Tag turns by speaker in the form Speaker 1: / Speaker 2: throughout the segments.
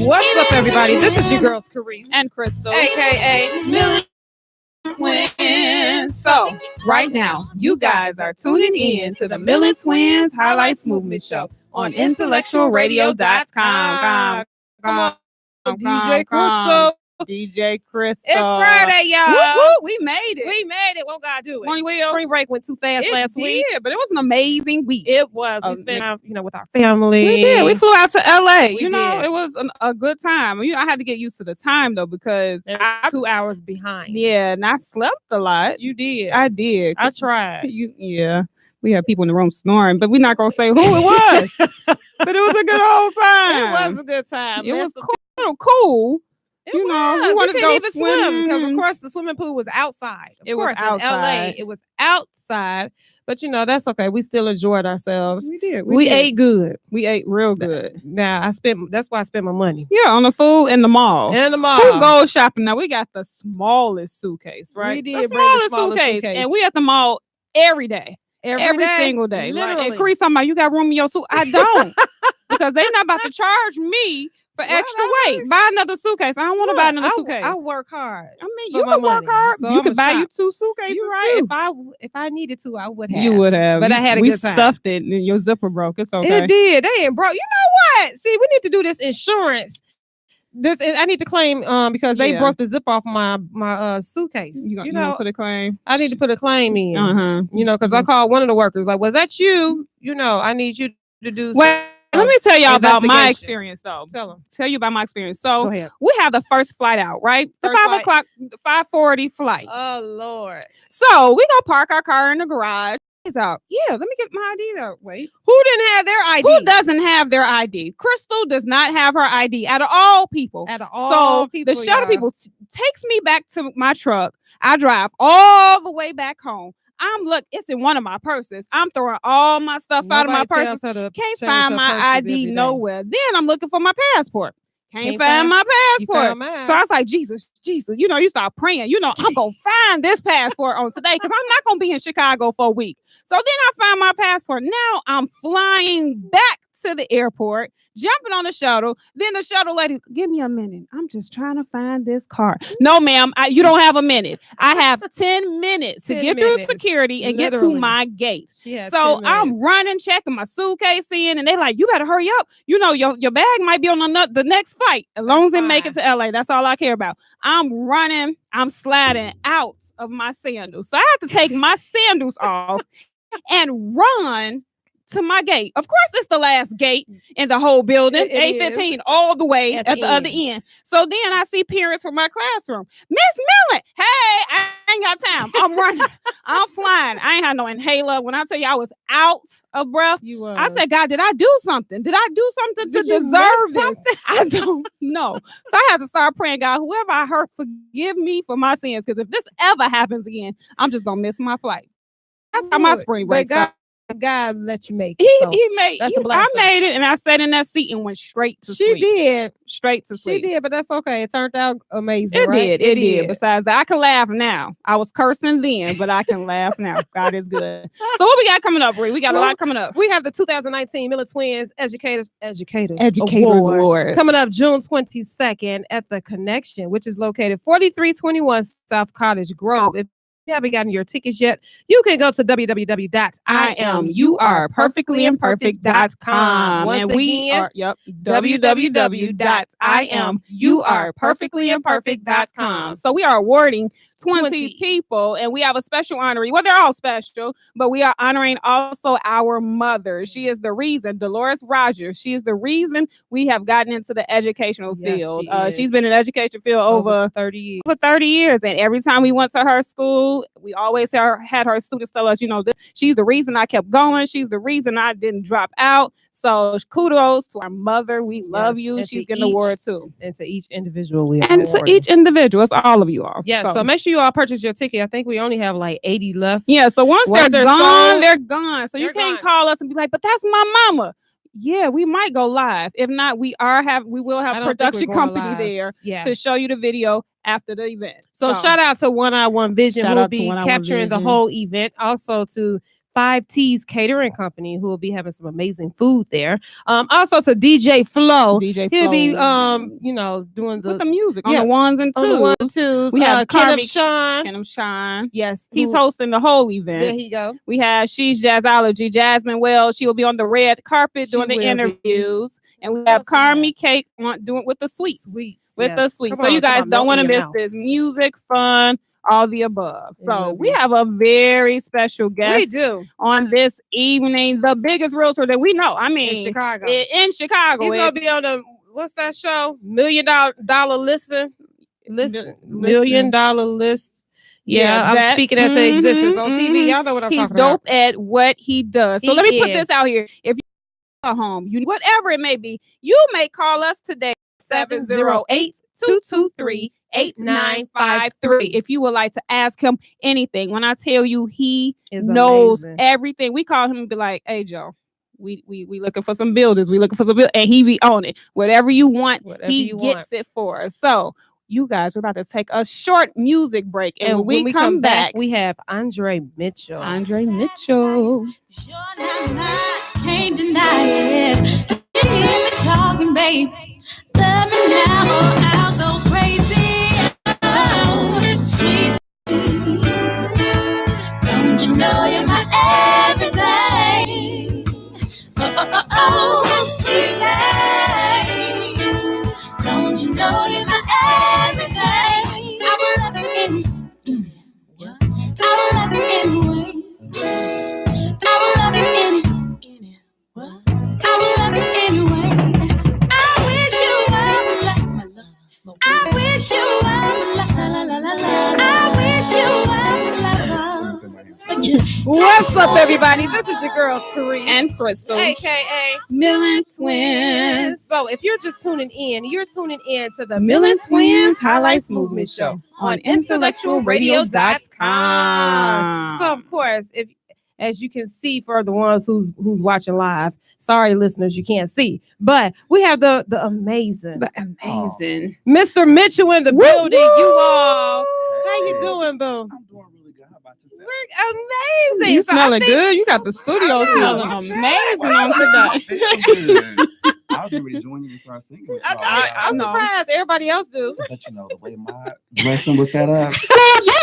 Speaker 1: What's up, everybody? This is your girls, Carice
Speaker 2: and Crystal,
Speaker 1: aka Millen Twins. So, right now, you guys are tuning in to the Millen Twins Highlights Movement Show on IntellectualRadio.com.
Speaker 2: Come on, DJ Crystal.
Speaker 1: DJ Crystal.
Speaker 2: It's Friday, y'all.
Speaker 1: Woo, woo, we made it.
Speaker 2: We made it. What God do it?
Speaker 1: Money wheel.
Speaker 2: Spring break went too fast last week.
Speaker 1: But it was an amazing week.
Speaker 2: It was. We spent, with our family.
Speaker 1: We did. We flew out to LA.
Speaker 2: We
Speaker 1: did.
Speaker 2: It
Speaker 1: was a good time. I had to get used to the time though because
Speaker 2: I'm 2 hours behind.
Speaker 1: Yeah, and I slept a lot.
Speaker 2: You did.
Speaker 1: I did.
Speaker 2: I tried.
Speaker 1: Yeah. We had people in the room snoring, but we're not gonna say who it was. But it was a good old time.
Speaker 2: It was a good time.
Speaker 1: It was cool.
Speaker 2: We
Speaker 1: wanted to go
Speaker 2: even swim because, of course, the swimming pool was outside.
Speaker 1: It was outside.
Speaker 2: In LA, it was outside. But that's okay. We still enjoyed ourselves.
Speaker 1: We did.
Speaker 2: We ate good.
Speaker 1: We ate real good.
Speaker 2: Now that's why I spent my money.
Speaker 1: Yeah, on the food in the mall.
Speaker 2: Food
Speaker 1: go shopping. Now we got the smallest suitcase, right?
Speaker 2: We did
Speaker 1: the smallest suitcase, and we at the mall every day. Every single day.
Speaker 2: Literally.
Speaker 1: And Chris talking about you got room in your suit. I don't. Because they're not about to charge me for extra weight. Buy another suitcase. I don't want to buy another suitcase.
Speaker 2: I work hard.
Speaker 1: I mean, you can work hard.
Speaker 2: So
Speaker 1: you could buy you 2 suitcases.
Speaker 2: You're right.
Speaker 1: Too.
Speaker 2: If I needed to, I would have.
Speaker 1: You would have.
Speaker 2: But I had a good time.
Speaker 1: We stuffed it and your zipper broke. It's okay.
Speaker 2: It did. They ain't broke. You know what? See, we need to do this insurance. I need to claim because they broke the zip off my suitcase.
Speaker 1: You know, put a claim.
Speaker 2: I need to put a claim in. Because I called one of the workers like, was that you? I need you to do.
Speaker 1: Well, let me tell y'all about my experience though. Tell you about my experience. So we have the first flight out, right? The 5:40 flight.
Speaker 2: Oh Lord.
Speaker 1: So we go park our car in the garage. Out. Yeah, let me get my ID out. Wait.
Speaker 2: Who didn't have their ID?
Speaker 1: Who doesn't have their ID? Crystal does not have her ID out of all people. The shuttle people takes me back to my truck. I drive all the way back home. It's in one of my purses. I'm throwing all my stuff out of my purse. Can't find my ID nowhere. Then I'm looking for my passport. Can't find my passport. So I was like, Jesus, you start praying. I'm going to find this passport on today because I'm not going to be in Chicago for a week. So then I found my passport. Now I'm flying back to the airport, jumping on the shuttle. Then the shuttle lady, give me a minute. I'm just trying to find this car. No, ma'am, you don't have a minute. I have 10 minutes to get through security and get to my gate. So I'm running, checking my suitcase in, and they're like, you better hurry up. Your bag might be on the next flight. As long as it make it to LA, that's all I care about. I'm running, I'm sliding out of my sandals. So I have to take my sandals off and run to my gate. Of course, it's the last gate in the whole building. 815 all the way at the other end. So then I see parents from my classroom. Miss Millen, hey, I ain't got time. I'm running. I'm flying. I ain't had no inhaler. When I tell you I was out of breath, I said, God, did I do something? Did I do something to deserve this? I don't know. So I had to start praying, God, whoever I hurt, forgive me for my sins. Because if this ever happens again, I'm just gonna miss my flight. That's how my spring break started.
Speaker 2: God let you make it.
Speaker 1: He made
Speaker 2: that's a blessing.
Speaker 1: I made it and I sat in that seat and went straight to sleep.
Speaker 2: She did.
Speaker 1: Straight to sleep.
Speaker 2: She did, but that's okay. It turned out amazing.
Speaker 1: It did. Besides that, I can laugh now. I was cursing then, but I can laugh now. God is good. So what we got coming up, Bree? We got a lot coming up.
Speaker 2: We have the 2019 Millen Twins Educators
Speaker 1: Award
Speaker 2: coming up June 22nd at the Connection, which is located 4321 South Cottage Grove. If you haven't gotten your tickets yet, you can go to www.iamyouareperfectlyimperfect.com.
Speaker 1: And we are www.iamyouareperfectlyimperfect.com. So we are awarding 20 people, and we have a special honoree. Well, they're all special, but we are honoring also our mother. She is the reason, Dolores Rogers. She is the reason we have gotten into the educational field. She's been in the education field over 30 years. Over 30 years, and every time we went to her school, we always had her students tell us, she's the reason I kept going. She's the reason I didn't drop out. So kudos to our mother. We love you. And she's getting an award too.
Speaker 2: And to each individual
Speaker 1: it's all of you all.
Speaker 2: Yeah. So make sure you all purchase your ticket. I think we only have like 80 left.
Speaker 1: Yeah. So once they're gone, they're gone. So you can't call us and be like, but that's my mama. Yeah, we might go live. If not, we will have a production company there to show you the video after the event.
Speaker 2: So shout out to One Eye One Vision. We'll be capturing the whole event. Also to 5 T's Catering Company, who will be having some amazing food there. Also to DJ Flo. He'll be doing
Speaker 1: with the music on the ones and twos.
Speaker 2: We have
Speaker 1: Kenneth
Speaker 2: Shine. Yes,
Speaker 1: he's hosting the whole event.
Speaker 2: There you go.
Speaker 1: We have She's Jazzology, Jasmine Wells. She will be on the red carpet doing the interviews. And we have Carmi Cake doing with the sweets. So you guys don't want to miss this. Music, fun, all the above. So we have a very special guest on this evening, the biggest realtor that we know. I mean,
Speaker 2: in Chicago.
Speaker 1: He's
Speaker 2: gonna be on the what's that show? $1 Million List. $1 Million List. Yeah, I'm speaking that to existence on TV. Y'all know what I'm talking about.
Speaker 1: He's dope at what he does. So let me put this out here. If you're at home, whatever it may be, you may call us today. 708-223-8953 if you would like to ask him anything. When I tell you he knows everything, we call him and be like, hey Joe, we looking for some builders, and he be on it. Whatever you want, he gets it for us. So you guys, we're about to take a short music break, and when we come back,
Speaker 2: we have Andre Mitchell.
Speaker 3: Can't deny it. You hear me talking, babe. Love me now or I'll go crazy. Oh, sweet thing. Don't you know you're my everything? Oh, sweet thing. Don't you know you're my everything? I will love you anyway. I will love you anyway. I will love you anyway. I will love you anyway. I wish you were my love. I wish you were my love. I wish you were my love.
Speaker 2: What's up, everybody? This is your girls, Karine
Speaker 1: and Crystal,
Speaker 2: aka
Speaker 1: Millen Twins.
Speaker 2: So if you're just tuning in, you're tuning in to the
Speaker 1: Millen Twins Highlights Movement Show on IntellectualRadio.com.
Speaker 2: So of course, as you can see for the ones who's watching live, sorry listeners, you can't see, but we have the amazing Mr. Mitchell in the building. You all, how you doing, boo?
Speaker 4: I'm doing really good. How about yourself?
Speaker 2: We're amazing.
Speaker 1: You smelling good. You got the studio smelling amazing on today.
Speaker 4: I was ready to join you and start singing.
Speaker 2: I'm surprised. Everybody else do.
Speaker 4: But you know, the way my dressing was set up.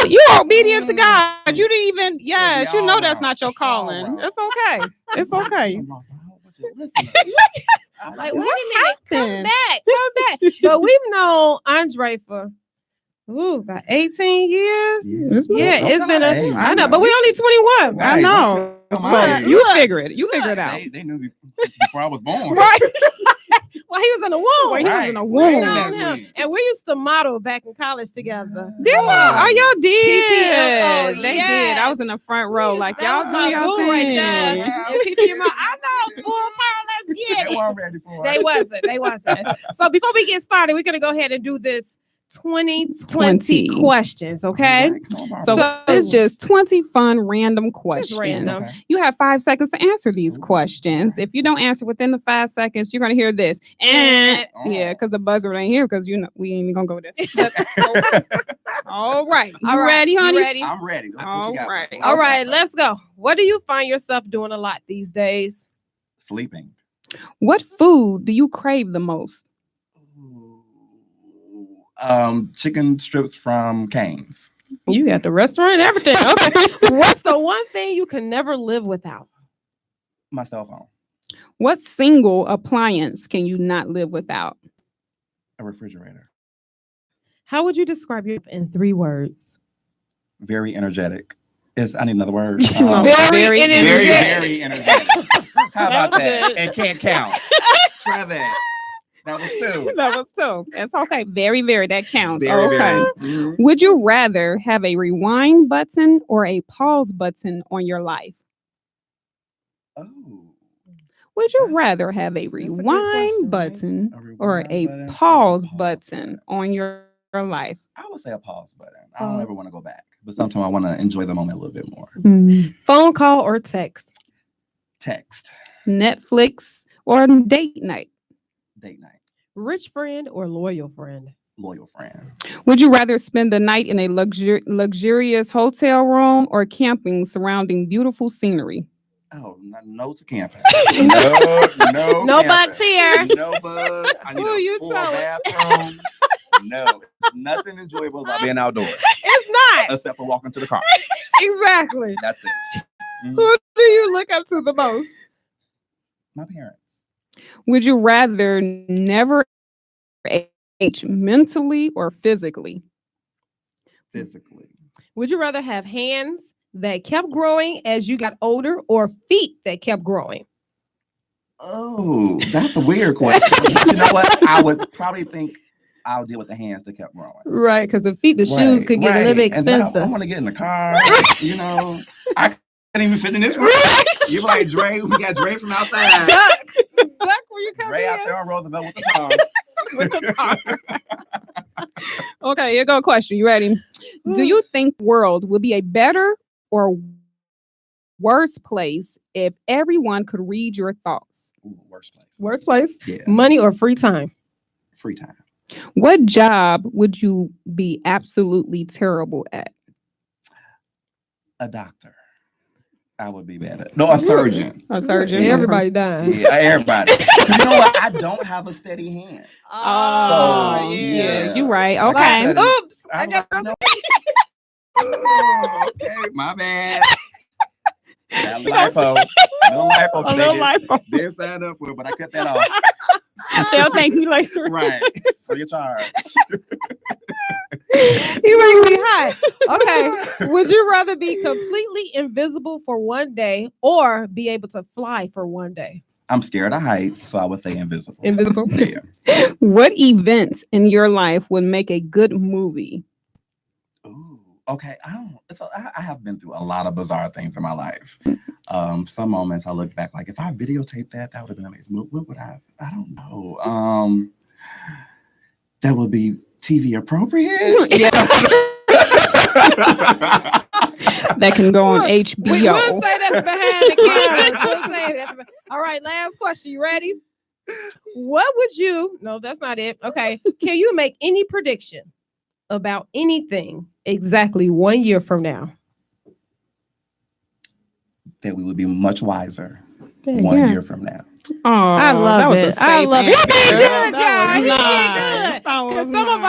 Speaker 1: You are obedient to God. You didn't even, you know that's not your calling. It's okay. It's okay.
Speaker 2: I'm like, wait a minute. Come back. But we've known Andre for about 18 years. It's been I know, but we only 21.
Speaker 4: Right,
Speaker 1: I know. So you figure it. You figure it out.
Speaker 4: They knew me before I was born.
Speaker 2: Right. Well, he was in the womb. And we used to model back in college together.
Speaker 1: Did y'all? Oh, y'all did. They did. I was in the front row. Like, y'all do y'all thing.
Speaker 2: Right there. I know. Full turn. Let's get it.
Speaker 4: They weren't ready for
Speaker 2: it. They wasn't. So before we get started, we're going to go ahead and do this 20 questions, okay?
Speaker 1: So it's just 20 fun random questions.
Speaker 2: Random.
Speaker 1: You have 5 seconds to answer these questions. If you don't answer within the 5 seconds, you're gonna hear this. Because the buzzer ain't here because we ain't gonna go there. All right. You ready, honey?
Speaker 4: I'm ready.
Speaker 2: All right, let's go. What do you find yourself doing a lot these days?
Speaker 4: Sleeping.
Speaker 1: What food do you crave the most?
Speaker 4: Chicken strips from Cane's.
Speaker 2: You got the restaurant and everything. Okay. What's the one thing you can never live without?
Speaker 4: My cell phone.
Speaker 1: What single appliance can you not live without?
Speaker 4: A refrigerator.
Speaker 2: How would you describe yourself in 3 words?
Speaker 4: Very energetic. I need another word.
Speaker 2: Very
Speaker 4: energetic. How about that? And can't count. Try that. That was 2.
Speaker 1: It's okay. Very, very. That counts.
Speaker 4: Very.
Speaker 1: Mm-hmm. Would you rather have a rewind button or a pause button on your life?
Speaker 4: Oh.
Speaker 1: Would you rather have a rewind button or a pause button on your life?
Speaker 4: I would say a pause button. I don't ever want to go back, but sometimes I want to enjoy the moment a little bit more.
Speaker 1: Mm-hmm.
Speaker 2: Phone call or text?
Speaker 4: Text.
Speaker 1: Netflix or date night?
Speaker 4: Date night.
Speaker 2: Rich friend or loyal friend?
Speaker 4: loyal friend.
Speaker 1: Would you rather spend the night in a luxurious hotel room or camping surrounding beautiful scenery?
Speaker 4: Oh, no to camping. No
Speaker 2: camping. Bugs here.
Speaker 4: No bugs. I need a full bathroom. No, nothing enjoyable about being outdoors.
Speaker 2: It's not.
Speaker 4: Except for walking to the car.
Speaker 2: Exactly.
Speaker 4: That's it.
Speaker 2: Mm-hmm. Who do you look up to the most?
Speaker 4: My parents.
Speaker 1: Would you rather never age mentally or physically?
Speaker 4: Physically.
Speaker 2: Would you rather have hands that kept growing as you got older or feet that kept growing?
Speaker 4: Oh, that's a weird question. You know what? I would probably think I'll deal with the hands that kept growing.
Speaker 2: Right, because the feet, the shoes could get a little bit expensive.
Speaker 4: I want to get in the car. You know, I can't even fit in this room. You're like Dre. We got Dre from outside.
Speaker 2: Duck, where you coming?
Speaker 4: Dre out there on Roosevelt with the car.
Speaker 2: With the car.
Speaker 1: Okay, here go a question. You ready? Do you think the world would be a better or worse place if everyone could read your thoughts?
Speaker 4: Ooh, worse place.
Speaker 2: Worse place?
Speaker 4: Yeah.
Speaker 2: Money or free time?
Speaker 4: Free time.
Speaker 1: What job would you be absolutely terrible at?
Speaker 4: A doctor. I would be better. No, a surgeon.
Speaker 1: A surgeon.
Speaker 2: Everybody dying.
Speaker 4: Yeah, everybody. You know what? I don't have a steady hand.
Speaker 1: Oh,
Speaker 4: so,
Speaker 1: yeah. You're right. Okay.
Speaker 4: Like
Speaker 2: Oops.
Speaker 4: I got okay, my bad. That lipo. No lipo.
Speaker 1: A little lipo.
Speaker 4: Didn't sign up for it, but I cut that off.
Speaker 1: They'll thank me later.
Speaker 4: Right. For your charge.
Speaker 2: You make me hot. Okay. Would you rather be completely invisible for one day or be able to fly for one day?
Speaker 4: I'm scared of heights, so I would say invisible.
Speaker 2: Invisible?
Speaker 4: Yeah.
Speaker 1: What events in your life would make a good movie?
Speaker 4: Ooh, okay. I have been through a lot of bizarre things in my life. Some moments I look back like, if I videotaped that would have been amazing. What would I don't know. That would be TV appropriate.
Speaker 1: Yes. That can go on HBO.
Speaker 2: We will say that behind the camera. We'll say that. All right, last question. You ready? What would you? No, that's not it. Okay. Can you make any prediction about anything exactly 1 year from now?
Speaker 4: That we would be much wiser 1 year from now.
Speaker 1: Oh,
Speaker 2: I love it. I love it. He did good,
Speaker 1: John.
Speaker 2: He did good. Because some of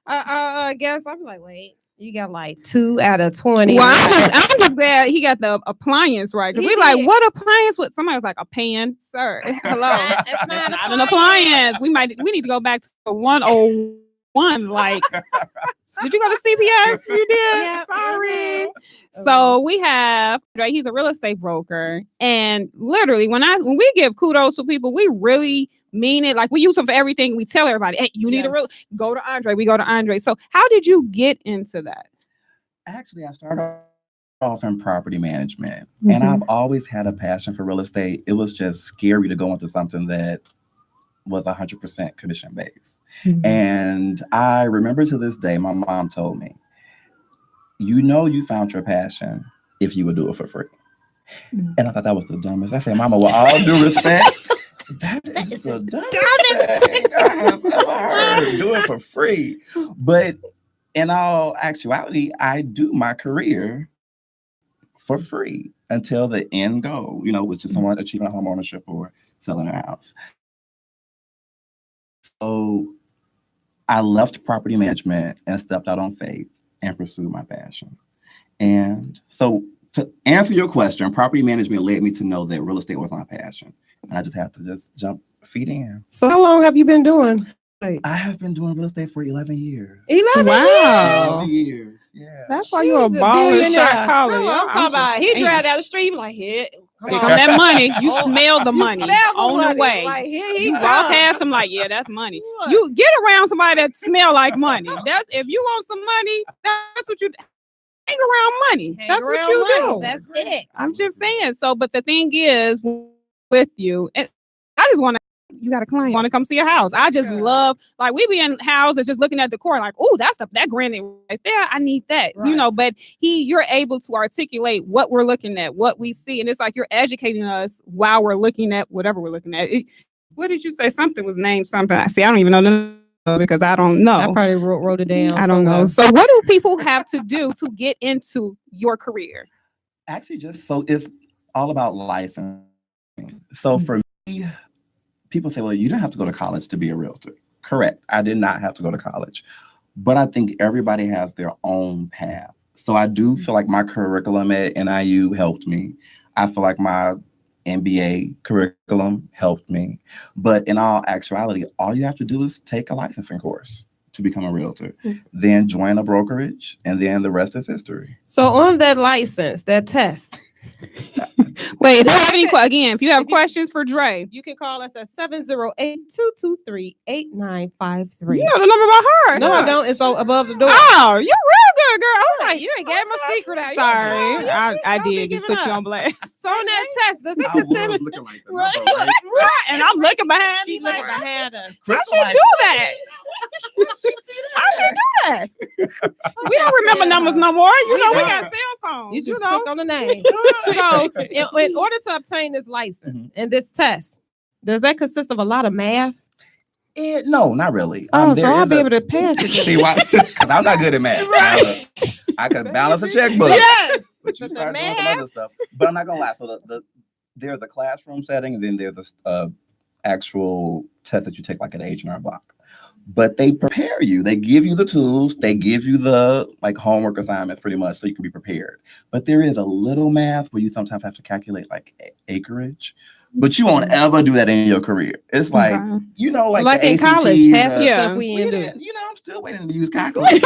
Speaker 2: our guests, I'm like, wait, you got like 2 out of 20.
Speaker 1: Well, I'm just glad he got the appliance right. Because we like, what appliance? What somebody was like, a pan, sir. Hello,
Speaker 2: it's not
Speaker 1: an appliance. We need to go back to 101. Like, did you go to CPS? You did.
Speaker 2: Yeah.
Speaker 1: Sorry. So we have, right, he's a real estate broker. And literally, when we give kudos to people, we really mean it. Like, we use them for everything. We tell everybody, hey, you need a go to Andre. We go to Andre. So how did you get into that?
Speaker 4: Actually, I started off in property management. Mm-hmm. And I've always had a passion for real estate. It was just scary to go into something that was 100% commission based. Mm-hmm. And I remember to this day, my mom told me, you know, you found your passion if you would do it for free. Mm-hmm. And I thought that was the dumbest. I said, Mama, with all due respect, that is the dumbest thing I have ever heard. Do it for free. But in all actuality, I do my career for free until the end goal, which is someone achieving a home ownership or selling a house. So I left property management and stepped out on faith and pursued my passion. And so to answer your question, property management led me to know that real estate was my passion. And I just have to jump feet in.
Speaker 2: So how long have you been doing?
Speaker 4: I have been doing real estate for 11 years.
Speaker 2: 11
Speaker 4: years. Yeah.
Speaker 1: That's why you're a baller shot caller.
Speaker 2: I'm talking about he drive down the street like, here
Speaker 1: come that money. You smell the money on the way.
Speaker 2: Like,
Speaker 1: you walk past him like, yeah, that's money. What? You get around somebody that smell like money. That's if you want some money, that's what you hang around money. That's what you do.
Speaker 2: That's it.
Speaker 1: I'm just saying. So, but the thing is with you, and I just want to. You got a client want to come see your house. I just love, like, we be in houses just looking at the core like, oh, that's that granite right there. I need that, right. But you're able to articulate what we're looking at, what we see. And it's like you're educating us while we're looking at whatever we're looking at. What did you say? Something was named something. See, I don't even know the because I don't know.
Speaker 2: I probably wrote it down.
Speaker 1: I don't know. So what do people have to do to get into your career?
Speaker 4: Actually, it's all about licensing. So for me, people say, well, you don't have to go to college to be a realtor. Correct. I did not have to go to college. But I think everybody has their own path. So I do feel like my curriculum at NIU helped me. I feel like my MBA curriculum helped me. But in all actuality, all you have to do is take a licensing course to become a realtor, then join a brokerage, and then the rest is history.
Speaker 2: So on that license, that test.
Speaker 1: Wait, if you have if you have questions for Dre,
Speaker 2: you can call us at 708-223-8953.
Speaker 1: You know the number by heart.
Speaker 2: No, I don't. It's above the door.
Speaker 1: Oh, you're real good, girl. I was like,
Speaker 2: You ain't gave my secret out.
Speaker 1: Sorry, I did just put you on blast.
Speaker 2: So on that test, does it
Speaker 4: I was
Speaker 2: consist?
Speaker 4: looking like the
Speaker 1: Right.
Speaker 4: number, right?
Speaker 1: Right, and I'm looking behind
Speaker 2: She
Speaker 1: me.
Speaker 2: looking
Speaker 1: Like,
Speaker 2: behind us.
Speaker 1: how she do that? How she do that? We don't remember numbers no more. You know, we got cell phones.
Speaker 2: You just click on the name. So in order to obtain this license and this test, does that consist of a lot of math?
Speaker 4: No, not really.
Speaker 2: So
Speaker 4: there
Speaker 2: I'll
Speaker 4: is
Speaker 2: be able to pass it.
Speaker 4: See why? Because I'm not good at math.
Speaker 2: Right.
Speaker 4: I can balance a checkbook.
Speaker 2: Yes.
Speaker 4: But you
Speaker 2: But the
Speaker 4: start doing some
Speaker 2: math?
Speaker 4: other stuff. But I'm not gonna lie. So there's a classroom setting, and then there's a actual test that you take like at H&R Block. But they prepare you. They give you the tools. They give you the like homework assignments pretty much so you can be prepared. But there is a little math where you sometimes have to calculate like acreage. But you won't ever do that in your career. It's like, you know, like the
Speaker 2: in
Speaker 4: ACT,
Speaker 2: college, half the
Speaker 1: yeah.
Speaker 2: stuff we ain't do.
Speaker 4: you know, I'm still waiting to use calculator.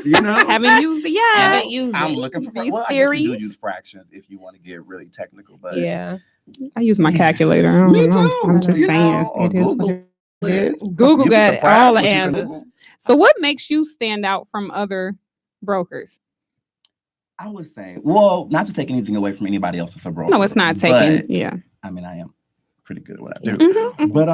Speaker 4: You know,
Speaker 1: Haven't used it yet.
Speaker 2: Haven't used
Speaker 4: I'm
Speaker 2: it.
Speaker 4: looking for
Speaker 1: These
Speaker 4: well, I guess you do
Speaker 1: theories.
Speaker 4: use fractions if you want to get really technical. But
Speaker 2: Yeah.
Speaker 1: I use my calculator. I don't
Speaker 4: me
Speaker 1: know.
Speaker 4: too.
Speaker 1: I'm just
Speaker 4: you
Speaker 1: saying.
Speaker 4: know, or
Speaker 1: It is what
Speaker 4: Google
Speaker 1: it
Speaker 4: it.
Speaker 1: is.
Speaker 2: Google
Speaker 4: You'd be
Speaker 2: got
Speaker 4: surprised
Speaker 2: all the
Speaker 4: what you can
Speaker 2: answers.
Speaker 4: Google.
Speaker 1: So what makes you stand out from other brokers?
Speaker 4: I would say, well, not to take anything away from anybody else as a broker.
Speaker 1: No, it's not
Speaker 4: but,
Speaker 1: taking. Yeah.
Speaker 4: I mean, I am pretty good at what I do.
Speaker 1: Mhm.
Speaker 4: But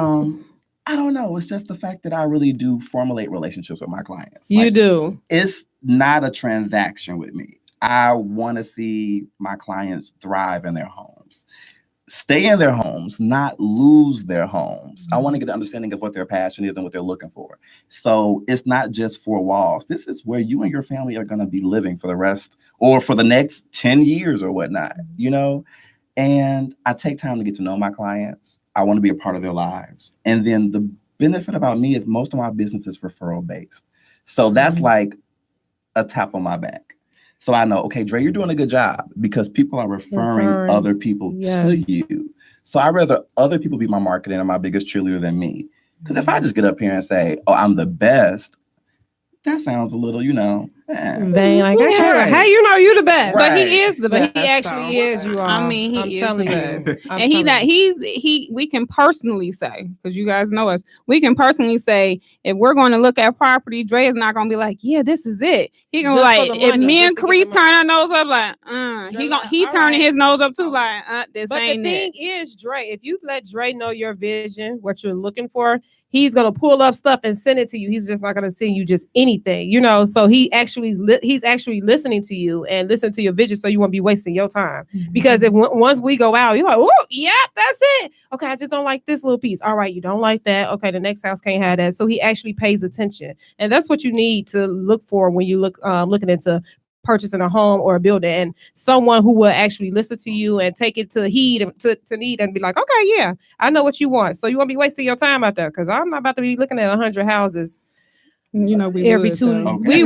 Speaker 4: I don't know. It's just the fact that I really do formulate relationships with my clients.
Speaker 2: You
Speaker 4: Like,
Speaker 2: do.
Speaker 4: it's not a transaction with me. I want to see my clients thrive in their homes, stay in their homes, not lose their homes. I want to get an understanding of what their passion is and what they're looking for. So it's not just four walls. This is where you and your family are going to be living for the rest or for the next 10 years or whatnot, you know? And I take time to get to know my clients. I want to be a part of their lives. And then the benefit about me is most of my business is referral based. So that's like a tap on my back. So I know, okay, Dre, you're doing a good job because people are referring other people to you. So I'd rather other people be my marketing and my biggest cheerleader than me. Because if I just get up here and say, oh, I'm the best, that sounds a little, you know.
Speaker 2: Dang, like,
Speaker 1: Yeah.
Speaker 2: how you know you the best?
Speaker 1: But
Speaker 4: Right.
Speaker 1: he is the
Speaker 2: But
Speaker 1: best.
Speaker 2: he actually is. You are.
Speaker 1: I mean,
Speaker 2: I'm
Speaker 1: he is the
Speaker 2: telling you.
Speaker 1: best.
Speaker 2: I'm
Speaker 1: And
Speaker 2: telling you.
Speaker 1: we can personally say, because you guys know us, we can personally say, if we're going to look at property, Dre is not going to be like, yeah, this is it. He going to be
Speaker 2: Just for
Speaker 1: like,
Speaker 2: the
Speaker 1: if
Speaker 2: money,
Speaker 1: me
Speaker 2: just
Speaker 1: and
Speaker 2: to get
Speaker 1: Carice
Speaker 2: the
Speaker 1: turn our nose up, like,
Speaker 2: Dre
Speaker 1: he
Speaker 2: like, all
Speaker 1: turning
Speaker 2: right.
Speaker 1: his nose up too, like, this
Speaker 2: But the
Speaker 1: ain't
Speaker 2: thing
Speaker 1: it.
Speaker 2: is, Dre, if you let Dre know your vision, what you're looking for, he's gonna pull up stuff and send it to you. He's just not gonna send you just anything, you know. So he's actually listening to you and listen to your vision, so you won't be wasting your time. Because if once we go out, you're like, oh, yep, that's it. Okay, I just don't like this little piece. All right, you don't like that. Okay, the next house can't have that. So he actually pays attention, and that's what you need to look for when you looking into purchasing a home or a building, and someone who will actually listen to you and take it to heed and to need and be like, okay, yeah, I know what you want. So you won't be wasting your time out there, because I'm not about to be looking at 100 houses.
Speaker 1: You know, we
Speaker 2: every
Speaker 1: would,
Speaker 2: two.
Speaker 1: though.
Speaker 4: Okay.
Speaker 2: We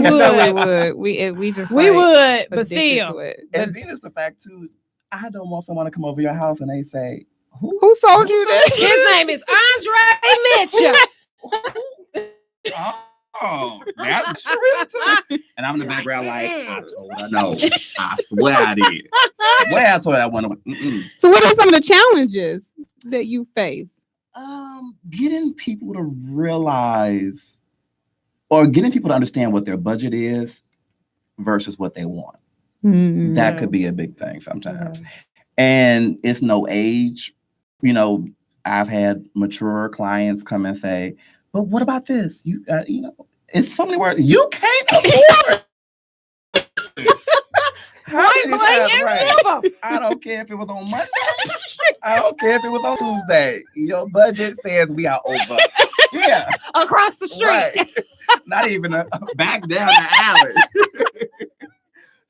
Speaker 2: would.
Speaker 1: We just
Speaker 2: We
Speaker 1: like,
Speaker 2: would, but
Speaker 1: addicted
Speaker 2: still.
Speaker 1: to it.
Speaker 4: And then it's the fact too, I don't want someone to come over your house and they say,
Speaker 1: Who sold you this?
Speaker 2: His name is Andre Mitchell.
Speaker 4: Oh, that's true. And I'm in the background like, I told her no. I swear I did. I told her I want to.
Speaker 1: So what are some of the challenges that you face?
Speaker 4: Getting people to realize or getting people to understand what their budget is versus what they want. That could be a big thing sometimes. And it's no age. You know, I've had mature clients come and say, but what about this? You know, it's so many words. You can't afford this. I don't care if it was on Monday. I don't care if it was on Tuesday. Your budget says we are over. Yeah.
Speaker 2: Across the street.
Speaker 4: Right. Not even back down the alley.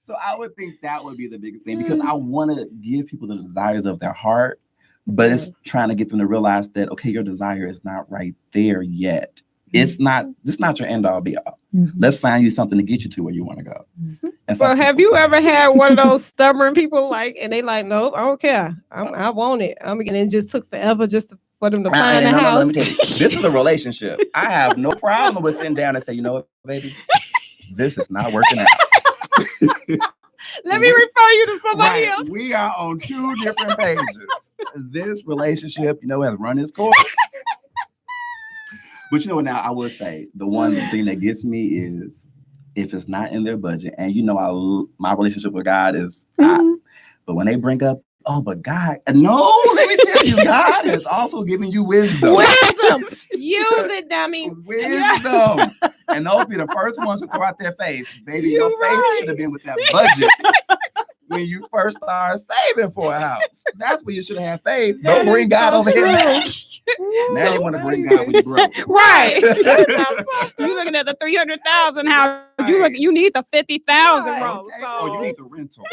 Speaker 4: So I would think that would be the biggest thing, because I want to give people the desires of their heart, but it's trying to get them to realize that, okay, your desire is not right there yet. It's not your end all be all. Let's find you something to get you to where you want to go. And
Speaker 2: So have you ever had one of those stubborn people and they like, nope, I don't care. I want it. And it just took forever for them to find a house.
Speaker 4: Let me tell you, this is a relationship. I have no problem with sitting down and say, you know what, baby, this is not working out.
Speaker 2: Let me refer you to somebody else.
Speaker 4: We are on 2 different pages. This relationship, has run its course. But now I would say the one thing that gets me is if it's not in their budget, and my relationship with God is not. But when they bring up, but God, no, let me tell you, God is also giving you wisdom.
Speaker 2: Wisdom. Use it, dummy.
Speaker 4: Wisdom. Yes. And those be the first ones to throw out their faith. Baby, your faith should have been with that budget when you first started saving for a house. That's when you should have had faith. Don't bring God over here now. Now you want to bring God when you broke.
Speaker 1: Right. You looking at the 300,000 house. You need the 50,000 roll.
Speaker 4: Okay.
Speaker 1: So
Speaker 4: you need the rental.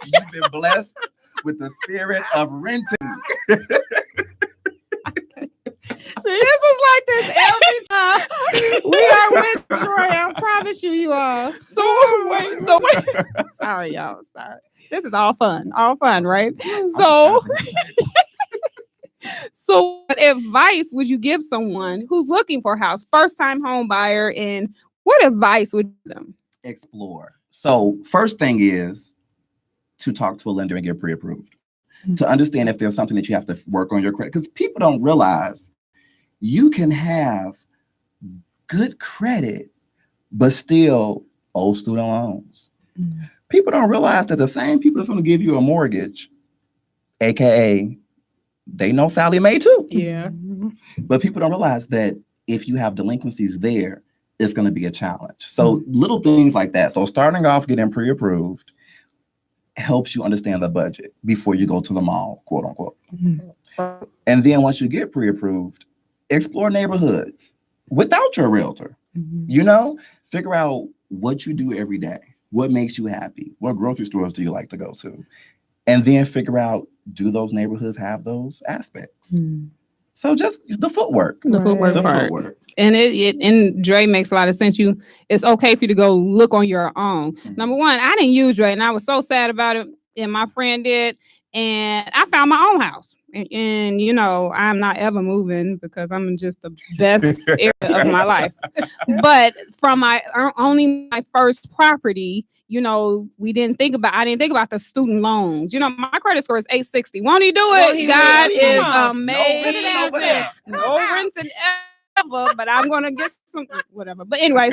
Speaker 4: You've been blessed with the spirit of renting.
Speaker 2: See, this is like this every time. We are with Troy. I promise you are.
Speaker 1: So wait. Sorry, y'all. Sorry. This is all fun, right? So what advice would you give someone who's looking for a house, first-time home buyer, and what advice would you give them?
Speaker 4: Explore. So first thing is to talk to a lender and get pre-approved. To understand if there's something that you have to work on your credit, because people don't realize you can have good credit, but still owe student loans. People don't realize that the same people that's going to give you a mortgage, AKA, they know Sally Mae too.
Speaker 2: Yeah.
Speaker 4: But people don't realize that if you have delinquencies there, it's going to be a challenge. So little things like that. So starting off getting pre-approved helps you understand the budget before you go to the mall, quote unquote. And then once you get pre-approved, explore neighborhoods without your realtor. Figure out what you do every day, what makes you happy, what grocery stores do you like to go to, and then figure out, do those neighborhoods have those aspects? So just the footwork.
Speaker 1: The footwork. And and Dre makes a lot of sense. It's okay for you to go look on your own. Number one, I didn't use Dre, and I was so sad about it. And my friend did, and I found my own house. And I'm not ever moving because I'm in just the best area of my life. But from owning my first property, I didn't think about the student loans. My credit score is 860. Won't he do it? God is amazing. No renting ever, but I'm going to get some, whatever. But anyway,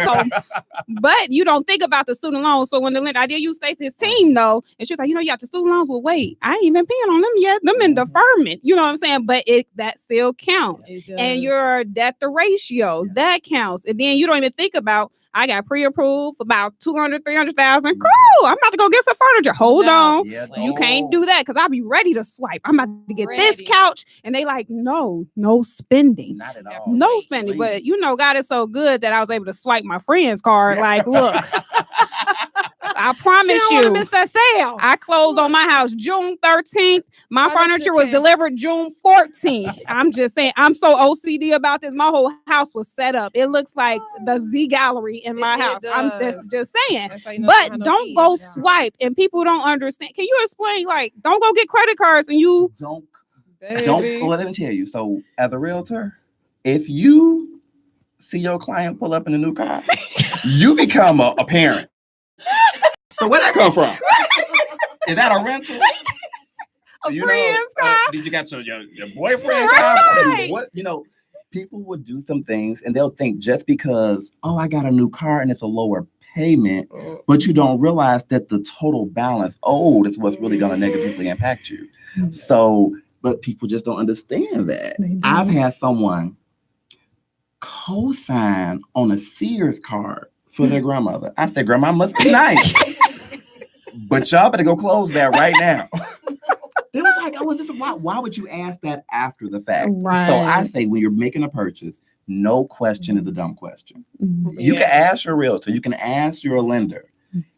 Speaker 1: but you don't think about the student loans. So when the lender, I did use Stacey's team though, and she was like, you got the student loans. Well, wait, I ain't even paying on them yet. Them in deferment. You know what I'm saying? But that still counts. And your debt to ratio, that counts. And then you don't even think about, I got pre-approved for about 200, 300,000. Cool. I'm about to go get some furniture. Hold on. You can't do that because I'll be ready to swipe. I'm about to get this couch. And they like, no spending.
Speaker 4: Not at all.
Speaker 1: No spending. But God is so good that I was able to swipe my friend's card. Like, look, I promise you,
Speaker 2: miss that sale.
Speaker 1: I closed on my house June 13th. My furniture was delivered June 14th. I'm just saying, I'm so OCD about this. My whole house was set up. It looks like the Z Gallery in my house. I'm just saying. But don't go swipe. And people don't understand. Can you explain, don't go get credit cards and you
Speaker 4: don't. Well, let me tell you. So as a realtor, if you see your client pull up in a new car, you become a parent. So where'd that come from? Is that a rental?
Speaker 2: A friend's car?
Speaker 4: Did you got your boyfriend's car? What people would do some things and they'll think just because, I got a new car and it's a lower payment, but you don't realize that the total balance owed is what's really going to negatively impact you. So, but people just don't understand that. I've had someone co-sign on a Sears card for their grandmother. I said, Grandma must be nice. But y'all better go close that right now. They was like, oh, is this why would you ask that after the fact?
Speaker 1: Right.
Speaker 4: So I say when you're making a purchase, no question is a dumb question.
Speaker 1: Mhm.
Speaker 4: You can ask your realtor, you can ask your lender,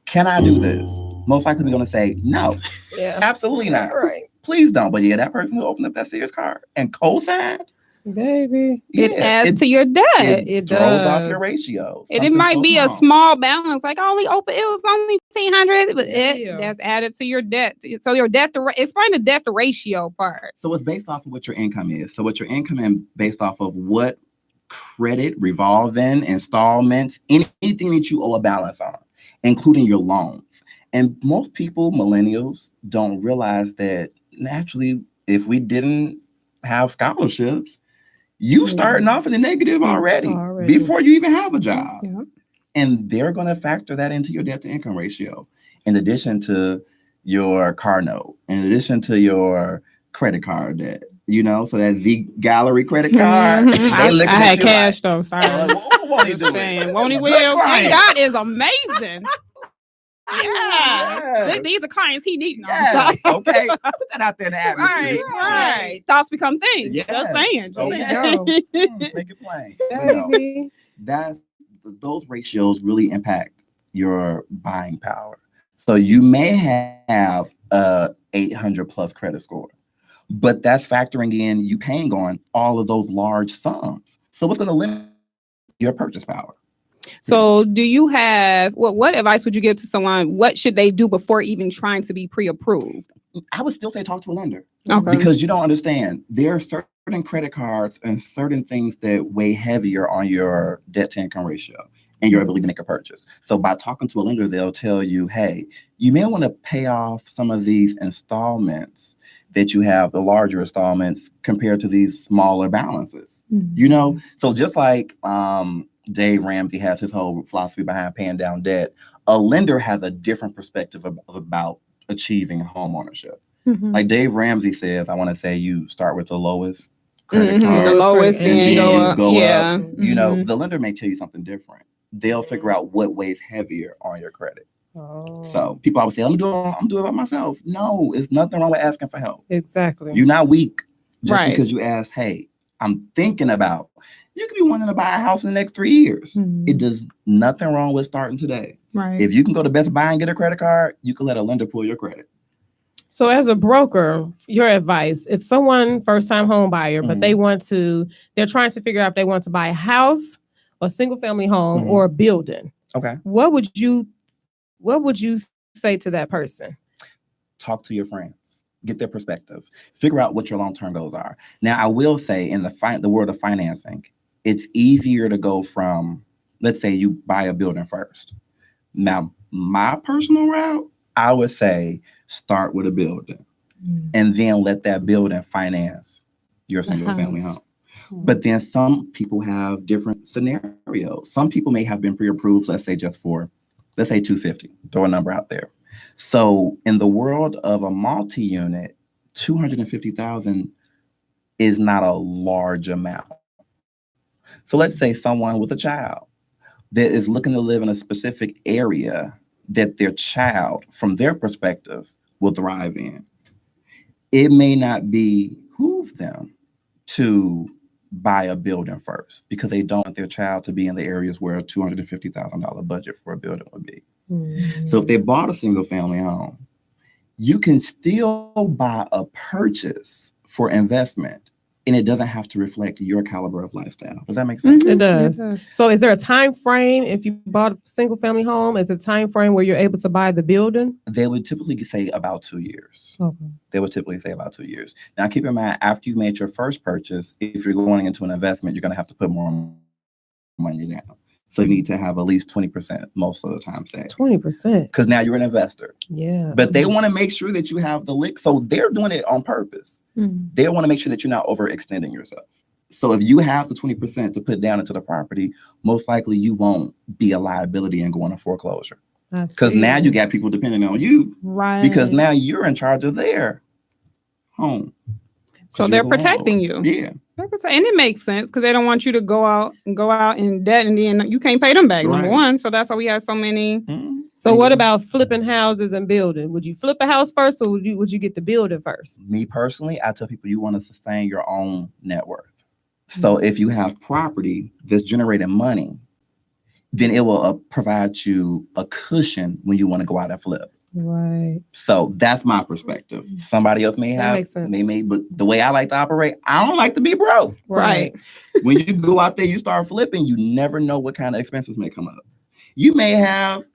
Speaker 4: can I do this? Most likely we're gonna say no.
Speaker 2: Yeah.
Speaker 4: Absolutely not.
Speaker 2: Right.
Speaker 4: Please don't. But yeah, that person who opened up that Sears card and co-signed,
Speaker 2: Baby.
Speaker 1: It adds to your debt.
Speaker 4: It throws off your ratio.
Speaker 1: And it might be a small balance, like it was only $1,500, but that's added to your debt. So your debt to explain the debt to ratio part.
Speaker 4: So it's based off of what your income is. So what your income is based off of what credit, revolving, installments, anything that you owe a balance on, including your loans. And most people, millennials, don't realize that naturally, if we didn't have scholarships, you starting off in the negative already before you even have a job.
Speaker 1: Yeah.
Speaker 4: And they're going to factor that into your debt to income ratio, in addition to your car note, in addition to your credit card debt, so that Z Gallery credit card.
Speaker 1: I had cash though. Sorry.
Speaker 4: Won't he do it?
Speaker 1: Won't he will? God is amazing. Yeah. These are clients he needing.
Speaker 4: Okay. Put that out there in the atmosphere.
Speaker 1: Right. Thoughts become things.
Speaker 4: Yes.
Speaker 1: Just saying.
Speaker 4: Make it plain. Those ratios really impact your buying power. So you may have a 800 plus credit score, but that's factoring in you paying on all of those large sums. So what's going to limit your purchase power?
Speaker 1: So do you have, what advice would you give to someone? What should they do before even trying to be pre-approved?
Speaker 4: I would still say talk to a lender.
Speaker 1: Okay.
Speaker 4: Because you don't understand. There are certain credit cards and certain things that weigh heavier on your debt to income ratio and your ability to make a purchase. So by talking to a lender, they'll tell you, hey, you may want to pay off some of these installments that you have, the larger installments compared to these smaller balances. So just like Dave Ramsey has his whole philosophy behind paying down debt, a lender has a different perspective about achieving home ownership. Like Dave Ramsey says, I want to say you start with the lowest credit card.
Speaker 1: The lowest, then
Speaker 4: go up.
Speaker 1: Mm-hmm.
Speaker 4: The lender may tell you something different. They'll figure out what weighs heavier on your credit. So people always say, I'm doing it by myself. No, it's nothing wrong with asking for help.
Speaker 2: Exactly.
Speaker 4: You're not weak just because you ask, hey, I'm thinking about. You could be wanting to buy a house in the next 3 years. It does nothing wrong with starting today.
Speaker 1: Right.
Speaker 4: If you can go to Best Buy and get a credit card, you can let a lender pull your credit.
Speaker 2: So as a broker, your advice, if someone first-time home buyer, but they're trying to figure out if they want to buy a house, a single family home, or a building.
Speaker 4: Okay.
Speaker 2: What would you say to that person?
Speaker 4: Talk to your friends. Get their perspective. Figure out what your long-term goals are. Now, I will say in the world of financing, it's easier to go from, let's say you buy a building first. Now, my personal route, I would say start with a building and then let that building finance your single family home. But then some people have different scenarios. Some people may have been pre-approved, let's say 250, throw a number out there. So in the world of a multi-unit, $250,000 is not a large amount. So let's say someone with a child that is looking to live in a specific area that their child, from their perspective, will thrive in. It may not behoove them to buy a building first because they don't want their child to be in the areas where a $250,000 budget for a building would be. So if they bought a single family home, you can still buy a purchase for investment and it doesn't have to reflect your caliber of lifestyle. Does that make sense?
Speaker 2: It does. So is there a time frame if you bought a single family home? Is there a time frame where you're able to buy the building?
Speaker 4: They would typically say about 2 years.
Speaker 2: Okay.
Speaker 4: They would typically say about 2 years. Now, keep in mind, after you've made your first purchase, if you're going into an investment, you're going to have to put more money down. So you need to have at least 20% most of the time saved.
Speaker 2: 20%.
Speaker 4: Because now you're an investor.
Speaker 2: Yeah.
Speaker 4: But they want to make sure that you have the lick. So they're doing it on purpose. They want to make sure that you're not overextending yourself. So if you have the 20% to put down into the property, most likely you won't be a liability and go into foreclosure. Because now you got people depending on you.
Speaker 1: Right.
Speaker 4: Because now you're in charge of their home.
Speaker 1: So they're protecting you.
Speaker 4: Yeah.
Speaker 1: And it makes sense because they don't want you to go out in debt and then you can't pay them back, number one. So that's why we have so many
Speaker 2: So what about flipping houses and building? Would you flip a house first, or would you get the building first?
Speaker 4: Me personally, I tell people you want to sustain your own net worth. So if you have property that's generating money, then it will provide you a cushion when you want to go out and flip.
Speaker 2: Right.
Speaker 4: So that's my perspective. Somebody else may have, but the way I like to operate, I don't like to be broke.
Speaker 2: Right.
Speaker 4: When you go out there, you start flipping, you never know what kind of expenses may come up. You may have,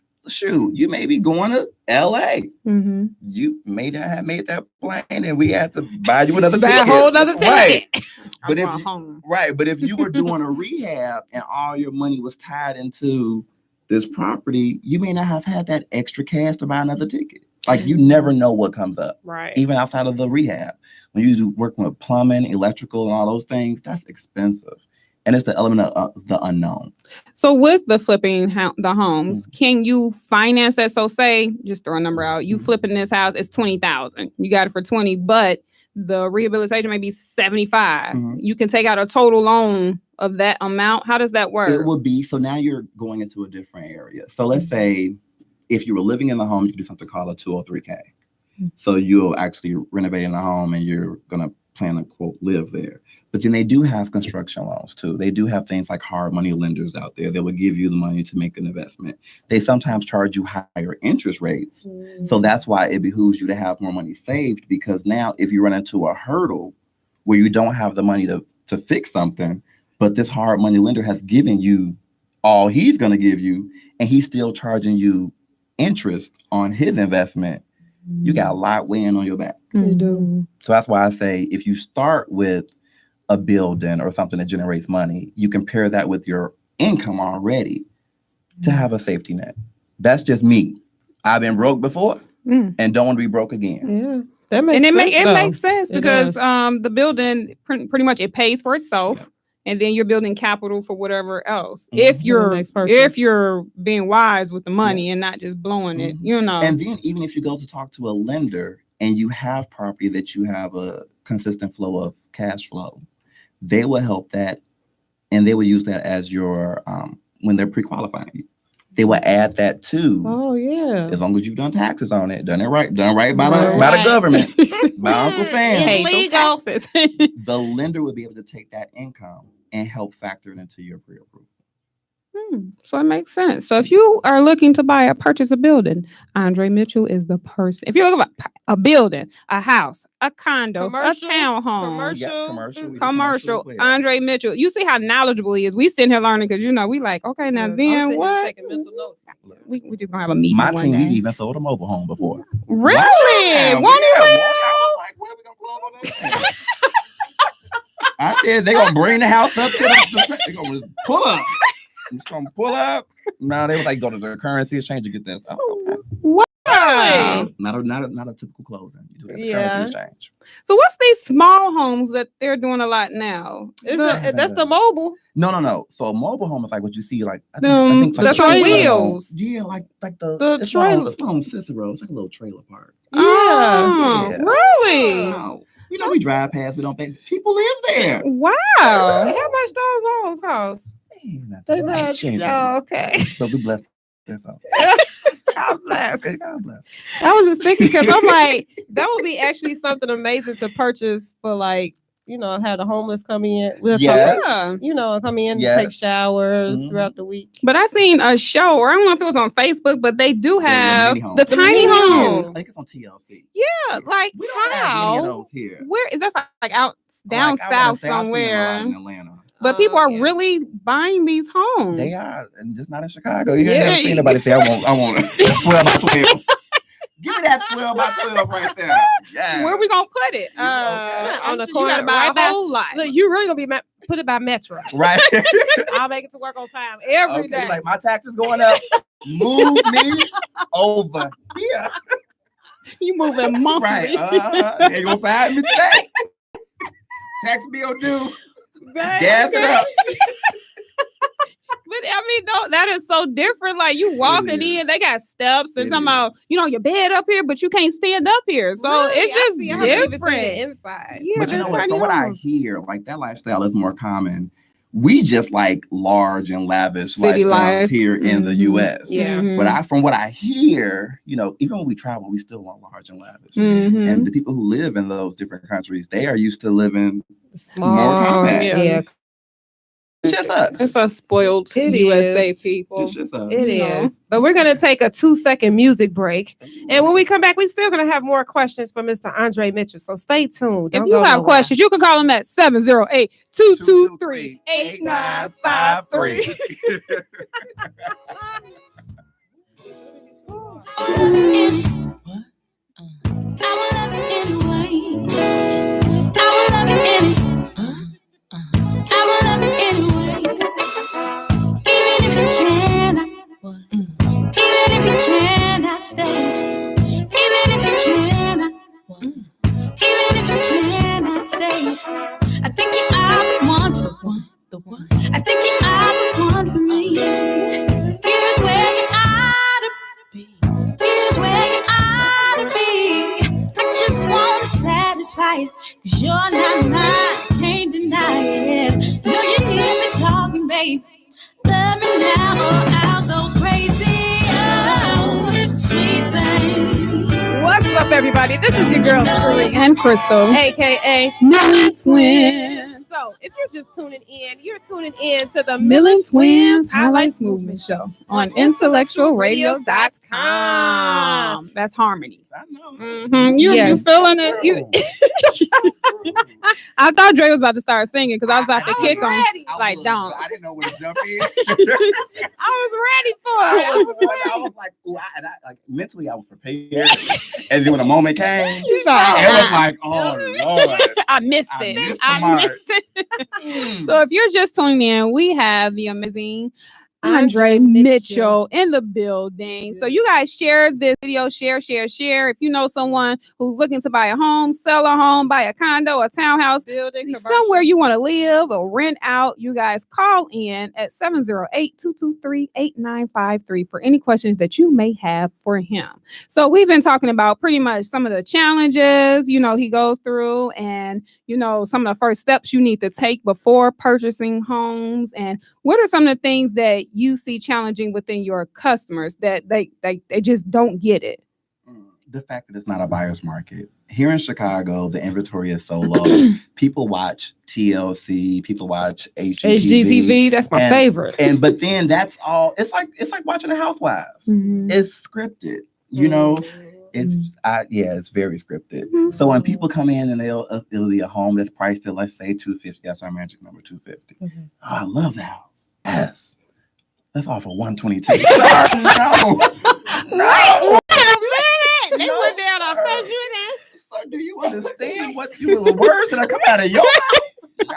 Speaker 4: you may be going to LA.
Speaker 2: Mm-hmm.
Speaker 4: You may not have made that plane and we had to buy you another ticket.
Speaker 2: A whole other ticket.
Speaker 4: Right. But
Speaker 1: But
Speaker 4: if you were doing a rehab and all your money was tied into this property, you may not have had that extra cash to buy another ticket. Like you never know what comes up.
Speaker 2: Right.
Speaker 4: Even outside of the rehab. When you do working with plumbing, electrical, and all those things, that's expensive. And it's the element of the unknown.
Speaker 1: So with the flipping the homes, can you finance that? So say, just throw a number out, you flipping this house, it's $20,000. You got it for 20, but the rehabilitation may be 75. You can take out a total loan of that amount. How does that work?
Speaker 4: It would be, so now you're going into a different area. So let's say if you were living in the home, you could do something called a 203K. So you'll actually renovate in the home and you're going to plan to, quote, live there. But then they do have construction loans too. They do have things like hard money lenders out there that will give you the money to make an investment. They sometimes charge you higher interest rates. So that's why it behooves you to have more money saved, because now if you run into a hurdle where you don't have the money to fix something, but this hard money lender has given you all he's going to give you, and he's still charging you interest on his investment, you got a lot weighing on your back.
Speaker 2: You do.
Speaker 4: So that's why I say if you start with a building or something that generates money, you can pair that with your income already to have a safety net. That's just me. I've been broke before and don't want to be broke again.
Speaker 2: Yeah. That makes sense.
Speaker 1: It makes sense because the building pretty much it pays for itself. And then you're building capital for whatever else. If you're being wise with the money and not just blowing it, you know.
Speaker 4: And then even if you go to talk to a lender and you have property that you have a consistent flow of cash flow, they will help that, and they will use that as your when they're pre-qualifying you. They will add that too.
Speaker 2: Oh yeah.
Speaker 4: As long as you've done taxes on it, done right by the government, by Uncle Sam.
Speaker 1: Legal.
Speaker 4: The lender will be able to take that income and help factor it into your pre-approval.
Speaker 1: So it makes sense. So if you are looking to purchase a building, Andre Mitchell is the person. If you're looking for a building, a house, a condo,
Speaker 2: Commercial,
Speaker 1: a townhome, commercial, Andre Mitchell. You see how knowledgeable he is. We sitting here learning because we like, okay, now then what?
Speaker 2: Taking mental notes.
Speaker 1: We just gonna have a meeting.
Speaker 4: My
Speaker 1: one
Speaker 4: team,
Speaker 1: day.
Speaker 4: we've even sold a mobile home before.
Speaker 1: Really?
Speaker 4: I was like, where are we gonna close on this? I said they're gonna bring the house up to they're gonna pull up. I'm just gonna pull up. No, they was like, go to the currency exchange to get that. Okay.
Speaker 1: Wow.
Speaker 4: Not a typical closing. You do that currency exchange.
Speaker 1: So what's these small homes that they're doing a lot now?
Speaker 2: That's the mobile.
Speaker 4: No. So a mobile home is like what you see, like I
Speaker 1: think
Speaker 4: like
Speaker 1: the wheels.
Speaker 4: Yeah, like
Speaker 2: the trailer.
Speaker 4: It's on Cicero. It's like a little trailer park.
Speaker 1: Yeah. Really?
Speaker 4: Wow. We drive past. We don't pay. People live there.
Speaker 1: Wow.
Speaker 2: How much those homes cost?
Speaker 1: Oh, okay.
Speaker 4: So we blessed. That's all.
Speaker 1: God bless.
Speaker 4: God bless.
Speaker 2: I was just thinking because I'm like, that would be actually something amazing to purchase for have the homeless come in. Come in and take showers throughout the week.
Speaker 1: But I seen a show, or I don't know if it was on Facebook, but they do have the tiny homes.
Speaker 4: I think it's on TLC.
Speaker 1: Yeah, like
Speaker 4: we don't have many of those here.
Speaker 1: Where is that? Like out down south somewhere
Speaker 4: in Atlanta.
Speaker 1: But people are really buying these homes.
Speaker 4: They are, and just not in Chicago. You ain't never seen anybody say, I want 12 by 12. Give me that 12 by 12 right there. Yeah.
Speaker 1: Where we gonna put it?
Speaker 2: On the corner.
Speaker 1: You gotta buy a whole lot.
Speaker 2: Look, you really gonna be put it by Metro.
Speaker 4: Right.
Speaker 2: I'll make it to work on time every day.
Speaker 4: Like my taxes going up. Move me over here.
Speaker 1: You moving monthly.
Speaker 4: Right. They gonna find me today. Tax bill due. Gas it up.
Speaker 1: But I mean, that is so different. Like you walking in, they got steps and talking about, your bed up here, but you can't stand up here. So it's just different
Speaker 2: inside.
Speaker 1: Yeah,
Speaker 4: but from what I hear, like that lifestyle is more common we just like large and lavish
Speaker 1: City
Speaker 4: lifestyles
Speaker 1: life
Speaker 4: here in the U.S.
Speaker 2: Yeah.
Speaker 4: But from what I hear, even when we travel, we still want large and lavish. And the people who live in those different countries, they are used to living more compact.
Speaker 2: Yeah.
Speaker 4: It's just us.
Speaker 1: It's a spoiled
Speaker 2: It
Speaker 1: USA
Speaker 2: is.
Speaker 1: people.
Speaker 4: It's just us.
Speaker 2: It is. But we're going to take a 2-second music break. And when we come back, we're still going to have more questions for Mr. Andre Mitchell. So stay tuned.
Speaker 1: If you have questions, you can call him at 708-223-8953.
Speaker 3: I think you are the one for me. Here's where you ought to be. Here's where you ought to be. I just want to satisfy you, 'cause you're not mine, can't deny it. No, you hear me talking, babe. Love me now or I'll go crazy. Oh, sweet thing.
Speaker 2: What's up, everybody? This is your girl, Shirley,
Speaker 1: And Crystal.
Speaker 2: a.k.a.
Speaker 1: Millen Twins.
Speaker 2: So if you're just tuning in, you're tuning in to the
Speaker 1: Millen Twins Highlights Movement Show on IntellectualRadio.com. That's harmony.
Speaker 4: I know.
Speaker 1: You
Speaker 2: Yes.
Speaker 1: feeling it? I thought Dre was about to start singing because I was about to kick on. Like, don't.
Speaker 4: I didn't know where to jump in.
Speaker 2: I was ready for
Speaker 4: I
Speaker 2: it.
Speaker 4: was like, ooh, like mentally I was prepared. And then when the moment came,
Speaker 1: You saw
Speaker 4: it was like, oh Lord.
Speaker 1: I missed
Speaker 4: I
Speaker 1: it.
Speaker 4: missed the
Speaker 1: I
Speaker 4: mark.
Speaker 1: missed it. So if you're just tuning in, we have the amazing Andre Mitchell in the building. So you guys share this video, share. If you know someone who's looking to buy a home, sell a home, buy a condo, a townhouse, somewhere you want to live or rent out, you guys call in at 708-223-8953 for any questions that you may have for him. So we've been talking about pretty much some of the challenges, he goes through and, some of the first steps you need to take before purchasing homes. And what are some of the things that you see challenging within your customers that they just don't get it?
Speaker 4: The fact that it's not a buyer's market. Here in Chicago, the inventory is so low. People watch TLC, people watch HGTV.
Speaker 2: That's my favorite.
Speaker 4: But then that's all. It's like watching the Housewives. It's scripted. It's very scripted. So when people come in and it'll be a home that's priced at, let's say, $250. That's our magic number, $250. Oh, I love the house. Yes. Let's offer $122. No.
Speaker 1: Wait a minute. They went down 100.
Speaker 4: So do you understand the words that are coming out of your mouth?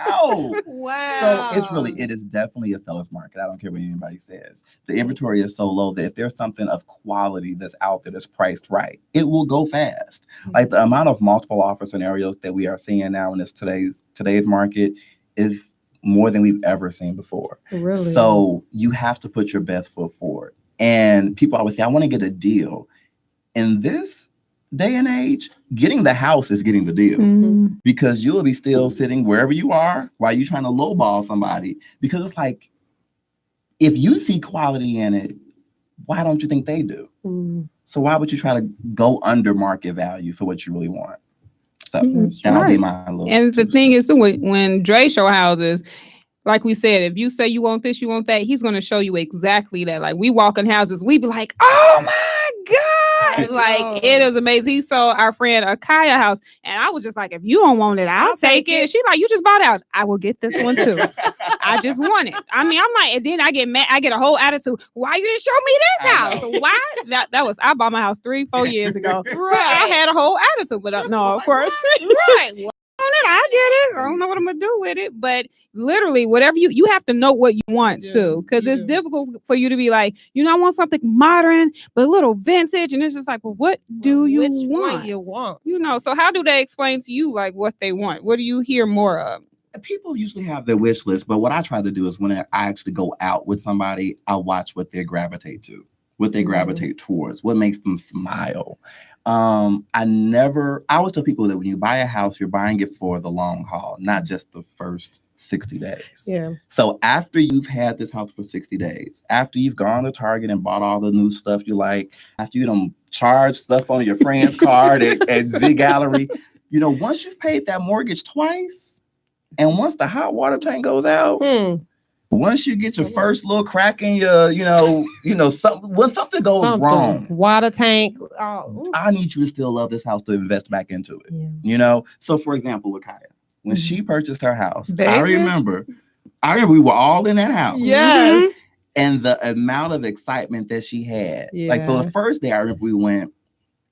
Speaker 4: No.
Speaker 2: Wow.
Speaker 4: So it is definitely a seller's market. I don't care what anybody says. The inventory is so low that if there's something of quality that's out there that's priced right, it will go fast. Like the amount of multiple offer scenarios that we are seeing now in today's market is more than we've ever seen before.
Speaker 2: Really?
Speaker 4: So you have to put your best foot forward. And people always say, I want to get a deal. In this day and age, getting the house is getting the deal because you'll be still sitting wherever you are while you're trying to lowball somebody. Because it's like, if you see quality in it, why don't you think they do? So why would you try to go under market value for what you really want? So that'll be my little.
Speaker 1: And the thing is, too, when Dre show houses, like we said, if you say you want this, you want that, he's going to show you exactly that. Like we walk in houses, we be like, oh my God. Like it is amazing. He saw our friend Akaya house, and I was just like, if you don't want it, I'll take it. She's like, you just bought a house. I will get this one too. I just want it. I mean, I'm like, and then I get mad. I get a whole attitude. Why you didn't show me this house? Why? I bought my house 3-4 years ago. Right. I had a whole attitude, but no, of course. Right. I get it. I don't know what I'm gonna do with it, but literally, whatever you have to know what you want too, because it's difficult for you to be like, I want something modern but a little vintage, and it's just like, well, what do you want?
Speaker 2: You want?
Speaker 1: So how do they explain to you like what they want? What do you hear more of?
Speaker 4: People usually have their wish list, but what I try to do is when I actually go out with somebody, I watch what they gravitate to, what they gravitate towards, what makes them smile. I always tell people that when you buy a house, you're buying it for the long haul, not just the first 60 days.
Speaker 2: Yeah.
Speaker 4: So after you've had this house for 60 days, after you've gone to Target and bought all the new stuff you like, after you don't charge stuff on your friend's card at Z Gallery, once you've paid that mortgage twice, and once the hot water tank goes out, once you get your first little crack in your, when something goes wrong,
Speaker 2: water tank.
Speaker 4: I need you to still love this house to invest back into it.
Speaker 2: Yeah.
Speaker 4: So for example, with Kaya, when she purchased her house, I remember we were all in that house.
Speaker 2: Yes.
Speaker 4: And the amount of excitement that she had. Like so the first day I remember we went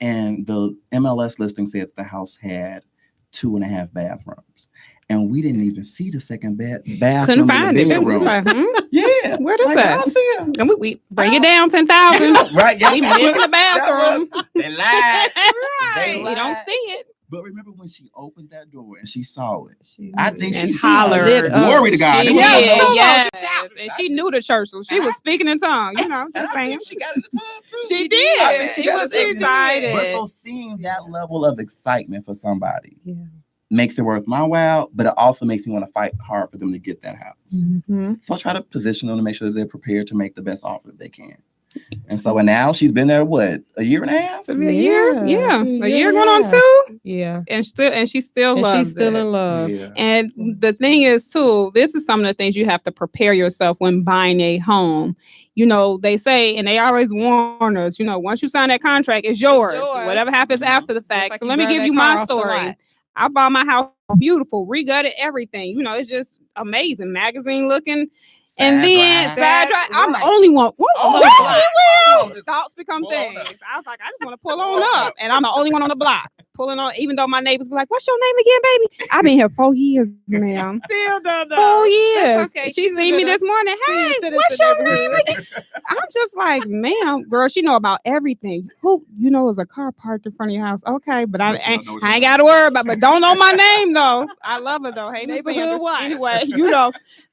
Speaker 4: and the MLS listing said the house had 2.5 bathrooms. And we didn't even see the second bathroom.
Speaker 1: Couldn't find it.
Speaker 4: Yeah.
Speaker 1: Where does that? And we bring it down 10,000.
Speaker 4: Right.
Speaker 1: We missing the bathroom.
Speaker 4: They lied.
Speaker 1: Right. We don't see it.
Speaker 4: But remember when she opened that door and she saw it? I think she
Speaker 1: hollered.
Speaker 4: Glory to God.
Speaker 1: Yes. And she knew the church, so she was speaking in tongues. Just saying.
Speaker 4: She got in the tub too.
Speaker 1: She did. She was excited.
Speaker 4: But so seeing that level of excitement for somebody makes it worth my while, but it also makes me want to fight hard for them to get that house. So I try to position them to make sure that they're prepared to make the best offer that they can. And so now she's been there, what, a year and a half?
Speaker 1: A year? Yeah. A year going on 2?
Speaker 2: Yeah.
Speaker 1: And she still loves
Speaker 2: she's still
Speaker 1: it.
Speaker 2: in love.
Speaker 4: Yeah.
Speaker 1: And the thing is, too, this is some of the things you have to prepare yourself when buying a home. They say, and they always warn us, once you sign that contract, it's yours. Whatever happens after the fact.
Speaker 2: Like
Speaker 1: so let me give you my story. I bought my house beautiful, regutted everything. It's just amazing, magazine looking. And then side drive, I'm the only one. Thoughts become things. I was like, I just want to pull on up, and I'm the only one on the block pulling on. Even though my neighbors be like, "What's your name again, baby?" I've been here 4 years, ma'am.
Speaker 2: Still don't know.
Speaker 1: 4 years.
Speaker 2: Okay.
Speaker 1: She seen me this morning. Hey, what's your name again? I'm just like, ma'am, girl, she know about everything. Who is a car parked in front of your house? Okay, but I ain't got to worry about. But don't know my name though. I love her though. Hey, neighborhood watch. Anyway,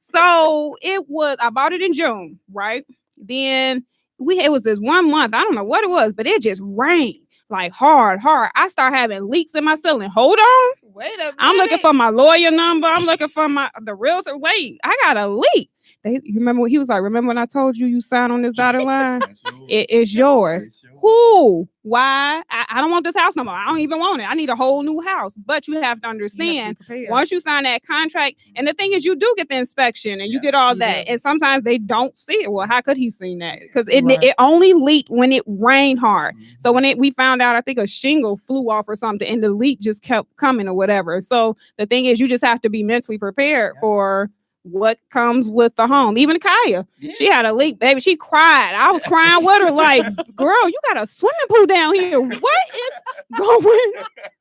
Speaker 1: So I bought it in June, right? Then it was this 1 month. I don't know what it was, but it just rained like hard. I start having leaks in my ceiling. Hold on.
Speaker 2: Wait a minute.
Speaker 1: I'm looking for my lawyer number. I'm looking for the realtor. Wait, I got a leak. You remember what he was like? Remember when I told you signed on this dotted line? It is yours. Who? Why? I don't want this house no more. I don't even want it. I need a whole new house. But you have to understand, once you sign that contract, and the thing is, you do get the inspection and you get all that. And sometimes they don't see it. Well, how could he see that? Because it only leaked when it rained hard. So when we found out, I think a shingle flew off or something, and the leak just kept coming or whatever. So the thing is, you just have to be mentally prepared for what comes with the home. Even Kaya, she had a leak, baby. She cried. I was crying with her, like, girl, you got a swimming pool down here. What is going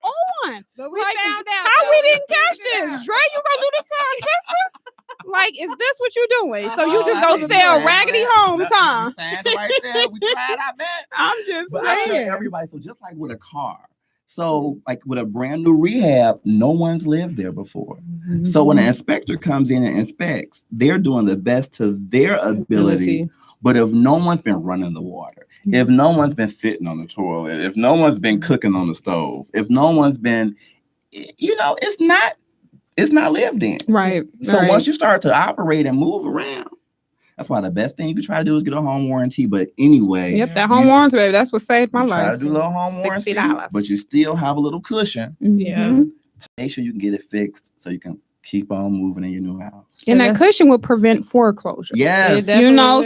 Speaker 1: on?
Speaker 2: But we
Speaker 1: found out how we didn't catch this. Dre, you gonna do this to our sister? Like, is this what you doing? So you just go sell raggedy homes, huh?
Speaker 4: Right there. We tried our best.
Speaker 1: I'm just saying.
Speaker 4: I tell everybody, so just like with a car. So like with a brand new rehab, no one's lived there before. So when an inspector comes in and inspects, they're doing the best to their ability. But if no one's been running the water, if no one's been sitting on the toilet, if no one's been cooking on the stove, if no one's been, it's not lived in.
Speaker 1: Right.
Speaker 4: So once you start to operate and move around, that's why the best thing you can try to do is get a home warranty. But anyway,
Speaker 1: that home warranty, baby, that's what saved my life.
Speaker 4: Try to do a little home warranty,
Speaker 1: $60.
Speaker 4: but you still have a little cushion.
Speaker 1: To
Speaker 4: make sure you can get it fixed so you can keep on moving in your new house.
Speaker 1: And that cushion will prevent foreclosure.
Speaker 4: Yes.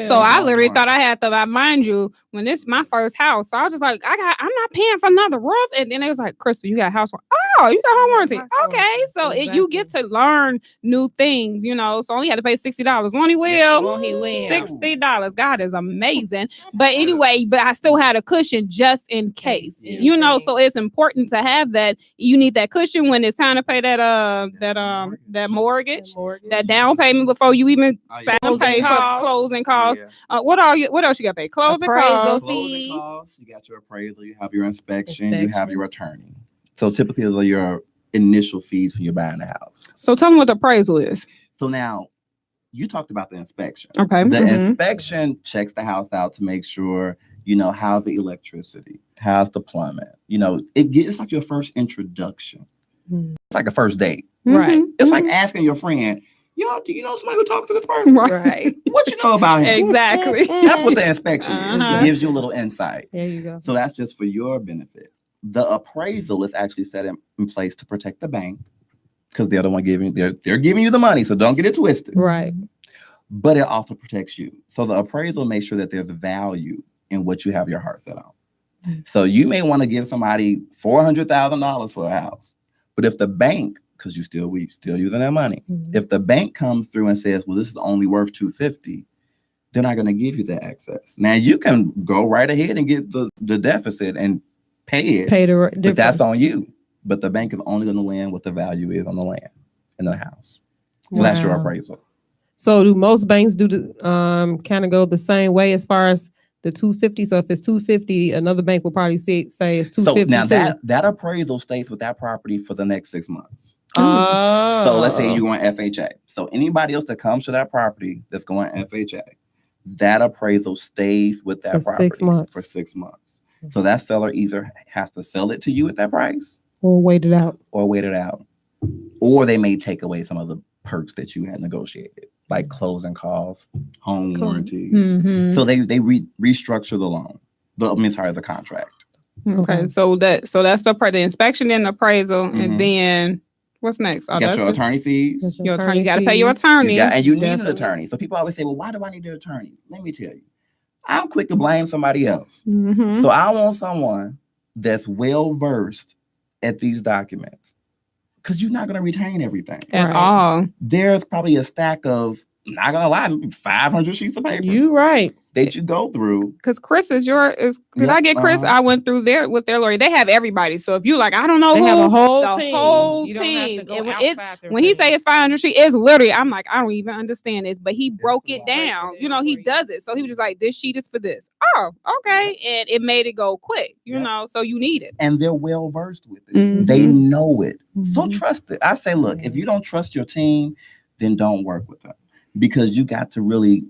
Speaker 1: So I literally thought I had to, mind you, when this is my first house, so I was just like, I'm not paying for another roof. And then they was like, Crystal, you got house warranty. Oh, you got home warranty. Okay. So you get to learn new things, So only had to pay $60. Won't he will? $60. God is amazing. But anyway, but I still had a cushion just in case, so it's important to have that. You need that cushion when it's time to pay that mortgage, that down payment before you even pay for closing costs. What else you got to pay? Closing costs.
Speaker 4: Fees. You got your appraisal, you have your inspection, you have your attorney. So typically those are your initial fees when you're buying a house.
Speaker 1: So tell me what the appraisal is.
Speaker 4: So now you talked about the inspection.
Speaker 1: Okay.
Speaker 4: The inspection checks the house out to make sure, how's the electricity, how's the plumbing. It's like your first introduction. It's like a first date.
Speaker 1: Right.
Speaker 4: It's like asking your friend, Yo, do you know somebody who talked to this person?
Speaker 1: Right.
Speaker 4: What you know about him?
Speaker 1: Exactly.
Speaker 4: That's what the inspection is.
Speaker 1: Uh-huh.
Speaker 4: It gives you a little insight.
Speaker 2: There you go.
Speaker 4: So that's just for your benefit. The appraisal is actually set in place to protect the bank because they're the one giving they're giving you the money. So don't get it twisted.
Speaker 2: Right.
Speaker 4: But it also protects you. So the appraisal makes sure that there's value in what you have your heart set on. So you may want to give somebody $400,000 for a house, but if the bank, because we still using that money, if the bank comes through and says, well, this is only worth $250, they're not going to give you that access. Now you can go right ahead and get the deficit and pay it, but that's on you. But the bank is only going to lend what the value is on the land and the house. So that's your appraisal.
Speaker 2: So do most banks do the kind of go the same way as far as the 250? So if it's 250, another bank will probably say it's 250.
Speaker 4: So now that appraisal stays with that property for the next 6 months.
Speaker 2: Oh.
Speaker 4: So let's say you're going FHA. So anybody else that comes to that property that's going FHA, that appraisal stays with that property for 6 months. So that seller either has to sell it to you at that price
Speaker 2: or wait it out.
Speaker 4: Or they may take away some of the perks that you had negotiated, like closing costs, home warranties.
Speaker 2: Mm-hmm.
Speaker 4: So they restructure the loan. The contract.
Speaker 1: Okay, so that's the inspection and appraisal, and then what's next?
Speaker 4: You got your attorney fees.
Speaker 1: Your attorney, you got to pay your attorney,
Speaker 4: and you need an attorney. So people always say, "Well, why do I need an attorney?" Let me tell you, I'm quick to blame somebody else. So I want someone that's well versed at these documents, because you're not going to retain everything
Speaker 1: at all.
Speaker 4: There's probably a stack of, not gonna lie, 500 sheets of paper.
Speaker 2: You right.
Speaker 4: That you go through.
Speaker 1: Because Chris I get Chris? I went through with their lawyer. They have everybody. So if you like, I don't know,
Speaker 2: they have a whole
Speaker 1: team. And when he say it's 500 sheets, it's literally, I'm like, I don't even understand this. But he broke it down. He does it. So he was just like, this sheet is for this. Oh, okay. And it made it go quick, you know, so you need it.
Speaker 4: And they're well versed with it. They know it. So trust it. I say, look, if you don't trust your team, then don't work with them. Because you got to really,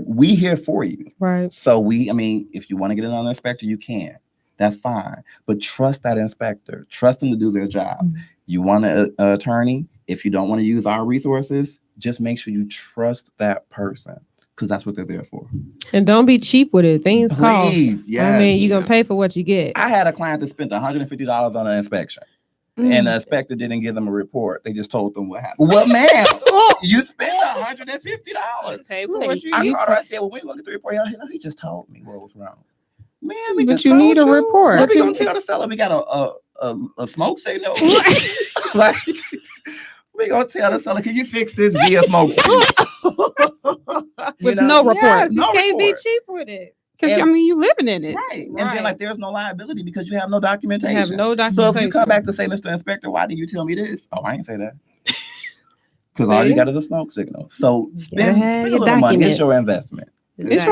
Speaker 4: we here for you.
Speaker 2: Right.
Speaker 4: So if you want to get another inspector, you can. That's fine. But trust that inspector. Trust them to do their job. You want an attorney? If you don't want to use our resources, just make sure you trust that person, because that's what they're there for. And
Speaker 2: don't be cheap with it. Things cost.
Speaker 4: Yes.
Speaker 2: You're going to pay for what you get.
Speaker 4: I had a client that spent $150 on an inspection. And the inspector didn't give them a report. They just told them what happened. Well, ma'am, you spent $150.
Speaker 1: Pay for what you
Speaker 4: I called her. I said, well, we want to get the report. He just told me what was wrong. Man,
Speaker 1: but you need a report.
Speaker 4: What we going to tell the seller? We got a smoke signal. We going to tell the seller, can you fix this via smoke signal?
Speaker 1: With no report.
Speaker 2: Yes, you can't be cheap with it.
Speaker 1: Because you living in it.
Speaker 4: Right. And then there's no liability because you have no documentation.
Speaker 2: So
Speaker 4: if you come back to say, Mr. Inspector, why did you tell me this? Oh, I ain't say that. Because all you got is a smoke signal. So spend a little money. It's your investment.
Speaker 1: It's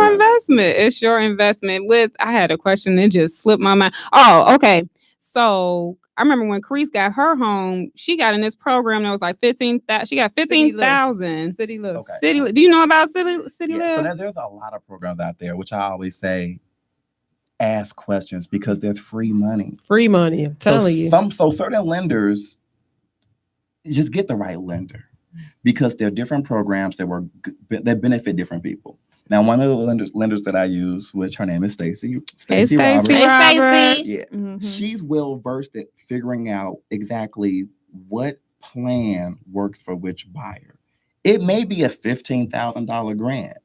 Speaker 1: your investment. I had a question that just slipped my mind. Oh, okay. So I remember when Crease got her home, she got in this program that was like 15,000. She got 15,000.
Speaker 2: City Live.
Speaker 4: Okay.
Speaker 1: City. Do you know about City Live?
Speaker 4: So there's a lot of programs out there, which I always say, ask questions, because there's free money.
Speaker 2: Free money. I'm telling you.
Speaker 4: So certain lenders, just get the right lender, because there are different programs that benefit different people. Now, one of the lenders that I use, which her name is Stacy.
Speaker 1: Hey, Stacy.
Speaker 4: Yeah. She's well versed at figuring out exactly what plan works for which buyer. It may be a $15,000 grant,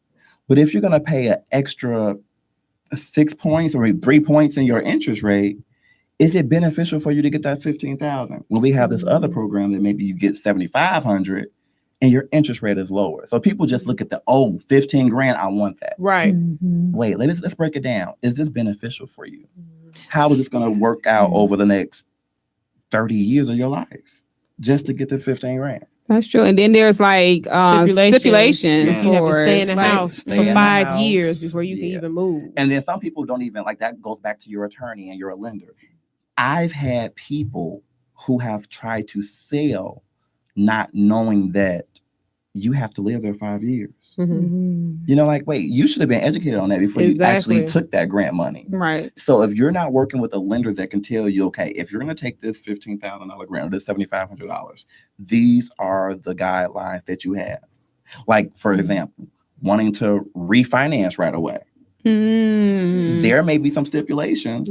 Speaker 4: but if you're going to pay an extra 6 points or 3 points in your interest rate, is it beneficial for you to get that $15,000? When we have this other program that maybe you get $7,500. And your interest rate is lower. So people just look at the, 15 grand, I want that.
Speaker 2: Right.
Speaker 4: Wait, let's break it down. Is this beneficial for you? How is this going to work out over the next 30 years of your life just to get this 15 grand?
Speaker 1: That's true. And then there's stipulations.
Speaker 2: Yeah. You have to stay in the house for 5 years before you can even move.
Speaker 4: And then some people don't even, that goes back to your attorney and you're a lender. I've had people who have tried to sell not knowing that you have to live there 5 years. Wait, you should have been educated on that before you actually took that grant money.
Speaker 1: Right.
Speaker 4: So if you're not working with a lender that can tell you, okay, if you're going to take this $15,000 grant or this $7,500, these are the guidelines that you have. Like, for example, wanting to refinance right away. There may be some stipulations,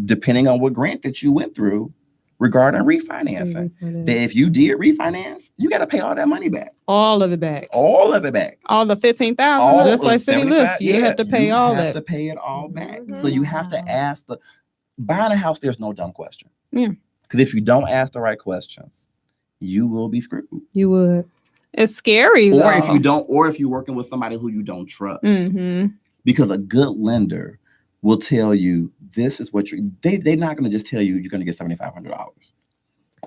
Speaker 4: depending on what grant that you went through regarding refinancing. That if you did refinance, you got to pay all that money back.
Speaker 2: All of it back.
Speaker 4: All of it back.
Speaker 1: All the $15,000.
Speaker 2: Just like City Lift, you have to pay all that.
Speaker 4: You have to pay it all back. So you have to ask buying a house, there's no dumb question.
Speaker 1: Yeah.
Speaker 4: Because if you don't ask the right questions, you will be screwed.
Speaker 2: You would.
Speaker 1: It's scary,
Speaker 4: or
Speaker 1: though.
Speaker 4: if you don't, or if you're working with somebody who you don't trust. Because a good lender will tell you this is what they're not going to just tell you you're going to get $7,500.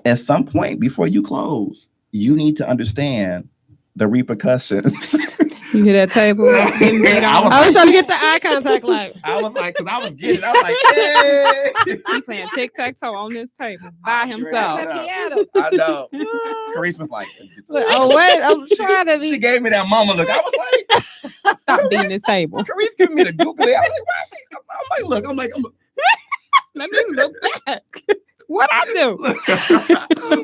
Speaker 4: At some point before you close, you need to understand the repercussions.
Speaker 1: You hear that table?
Speaker 2: I was trying to get the eye contact. Like
Speaker 4: I was like, because I was getting, I was like, hey.
Speaker 1: He playing tic-tac-toe on this table by himself.
Speaker 4: I know. Carice was like,
Speaker 2: oh wait, I'm trying to be.
Speaker 4: She gave me that mama look. I was like,
Speaker 1: stop beating this table.
Speaker 4: Carice giving me the googly. I was like, why she? I'm like, look.
Speaker 1: Let me look back. What I do?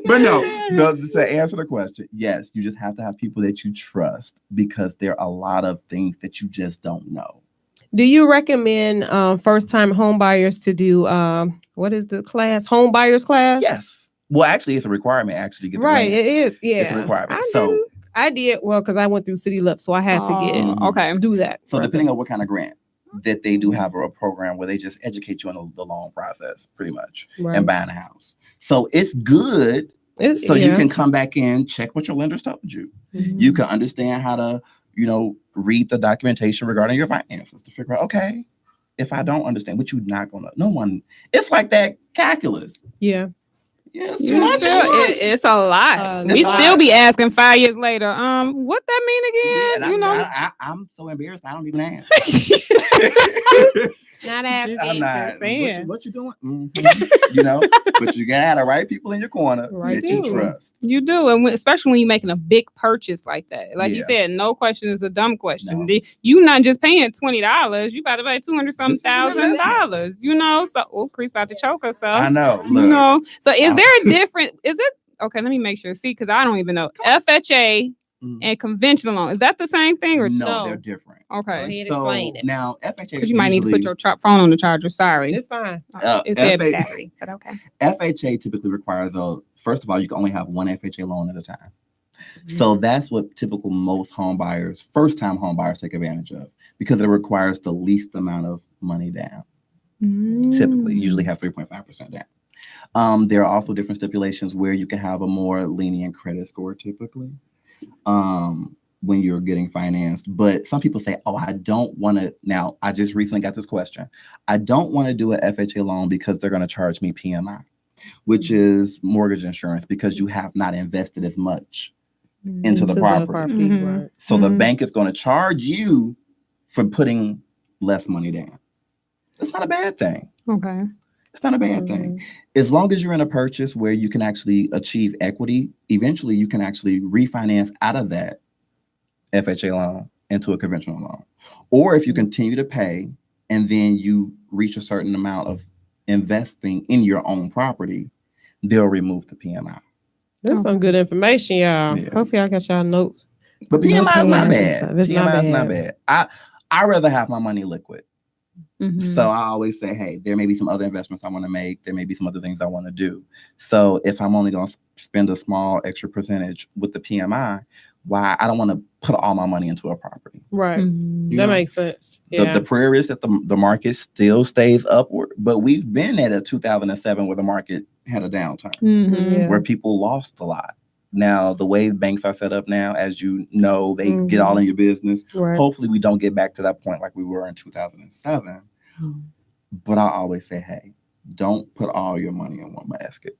Speaker 4: But no, to answer the question, yes, you just have to have people that you trust because there are a lot of things that you just don't know.
Speaker 2: Do you recommend first-time home buyers to do what is the class? Home buyers class?
Speaker 4: Yes. Well, actually, it's a requirement. Actually, get the grant.
Speaker 2: It is. Yeah,
Speaker 4: it's a requirement.
Speaker 2: I did well because I went through City Lift, so I had to do that.
Speaker 4: So depending on what kind of grant. That they do have a program where they just educate you on the loan process, pretty much, and buying a house. So it's good. You can come back in, check what your lenders told you. You can understand how to, read the documentation regarding your finances to figure out, okay, if I don't understand, what you're not gonna, no one. It's like that calculus.
Speaker 2: Yeah.
Speaker 4: Yes, too much.
Speaker 1: It's a lot. We still be asking 5 years later. What that mean again?
Speaker 4: I'm so embarrassed. I don't even ask.
Speaker 2: Not asking.
Speaker 4: I'm not. What you doing? But you gotta have the right people in your corner that you trust.
Speaker 1: You do, and especially when you're making a big purchase like that. Like you said, no question is a dumb question. No. You not just paying $20. You about to pay $200,000. So Chris about to choke herself.
Speaker 4: I know.
Speaker 1: So is there a different? Is it okay? Let me make sure. See, because I don't even know. FHA and conventional loan, is that the same thing or
Speaker 4: no? They're different.
Speaker 1: Okay,
Speaker 4: so now FHA,
Speaker 1: because you might need to put your phone on the charger. Sorry,
Speaker 2: it's fine.
Speaker 1: It's a battery, but okay.
Speaker 4: FHA typically requires first of all, you can only have one FHA loan at a time. So that's what typical most first-time home buyers take advantage of because it requires the least amount of money down. Typically, usually have 3.5% down. There are also different stipulations where you can have a more lenient credit score typically. When you're getting financed, but some people say, I don't want to. Now, I just recently got this question. I don't want to do an FHA loan because they're going to charge me PMI, which is mortgage insurance, because you have not invested as much into the property.
Speaker 2: Right.
Speaker 4: So the bank is going to charge you for putting less money down. It's not a bad thing.
Speaker 1: Okay.
Speaker 4: It's not a bad thing. As long as you're in a purchase where you can actually achieve equity, eventually you can actually refinance out of that FHA loan into a conventional loan. Or if you continue to pay and then you reach a certain amount of investing in your own property, they'll remove the PMI.
Speaker 2: That's some good information, y'all. Yeah. Hopefully I got y'all notes.
Speaker 4: But PMI is not bad. PMI is not bad. I rather have my money liquid. So I always say, hey, there may be some other investments I want to make. There may be some other things I want to do. So if I'm only going to spend a small extra percentage with the PMI, why I don't want to put all my money into a property.
Speaker 2: Right. That makes sense. Yeah.
Speaker 4: The prayer is that the market still stays upward, but we've been at a 2007 where the market had a downturn, where people lost a lot. Now, the way banks are set up now, as you know, they get all in your business. Right. Hopefully, we don't get back to that point like we were in 2007. But I always say, hey, don't put all your money in one basket.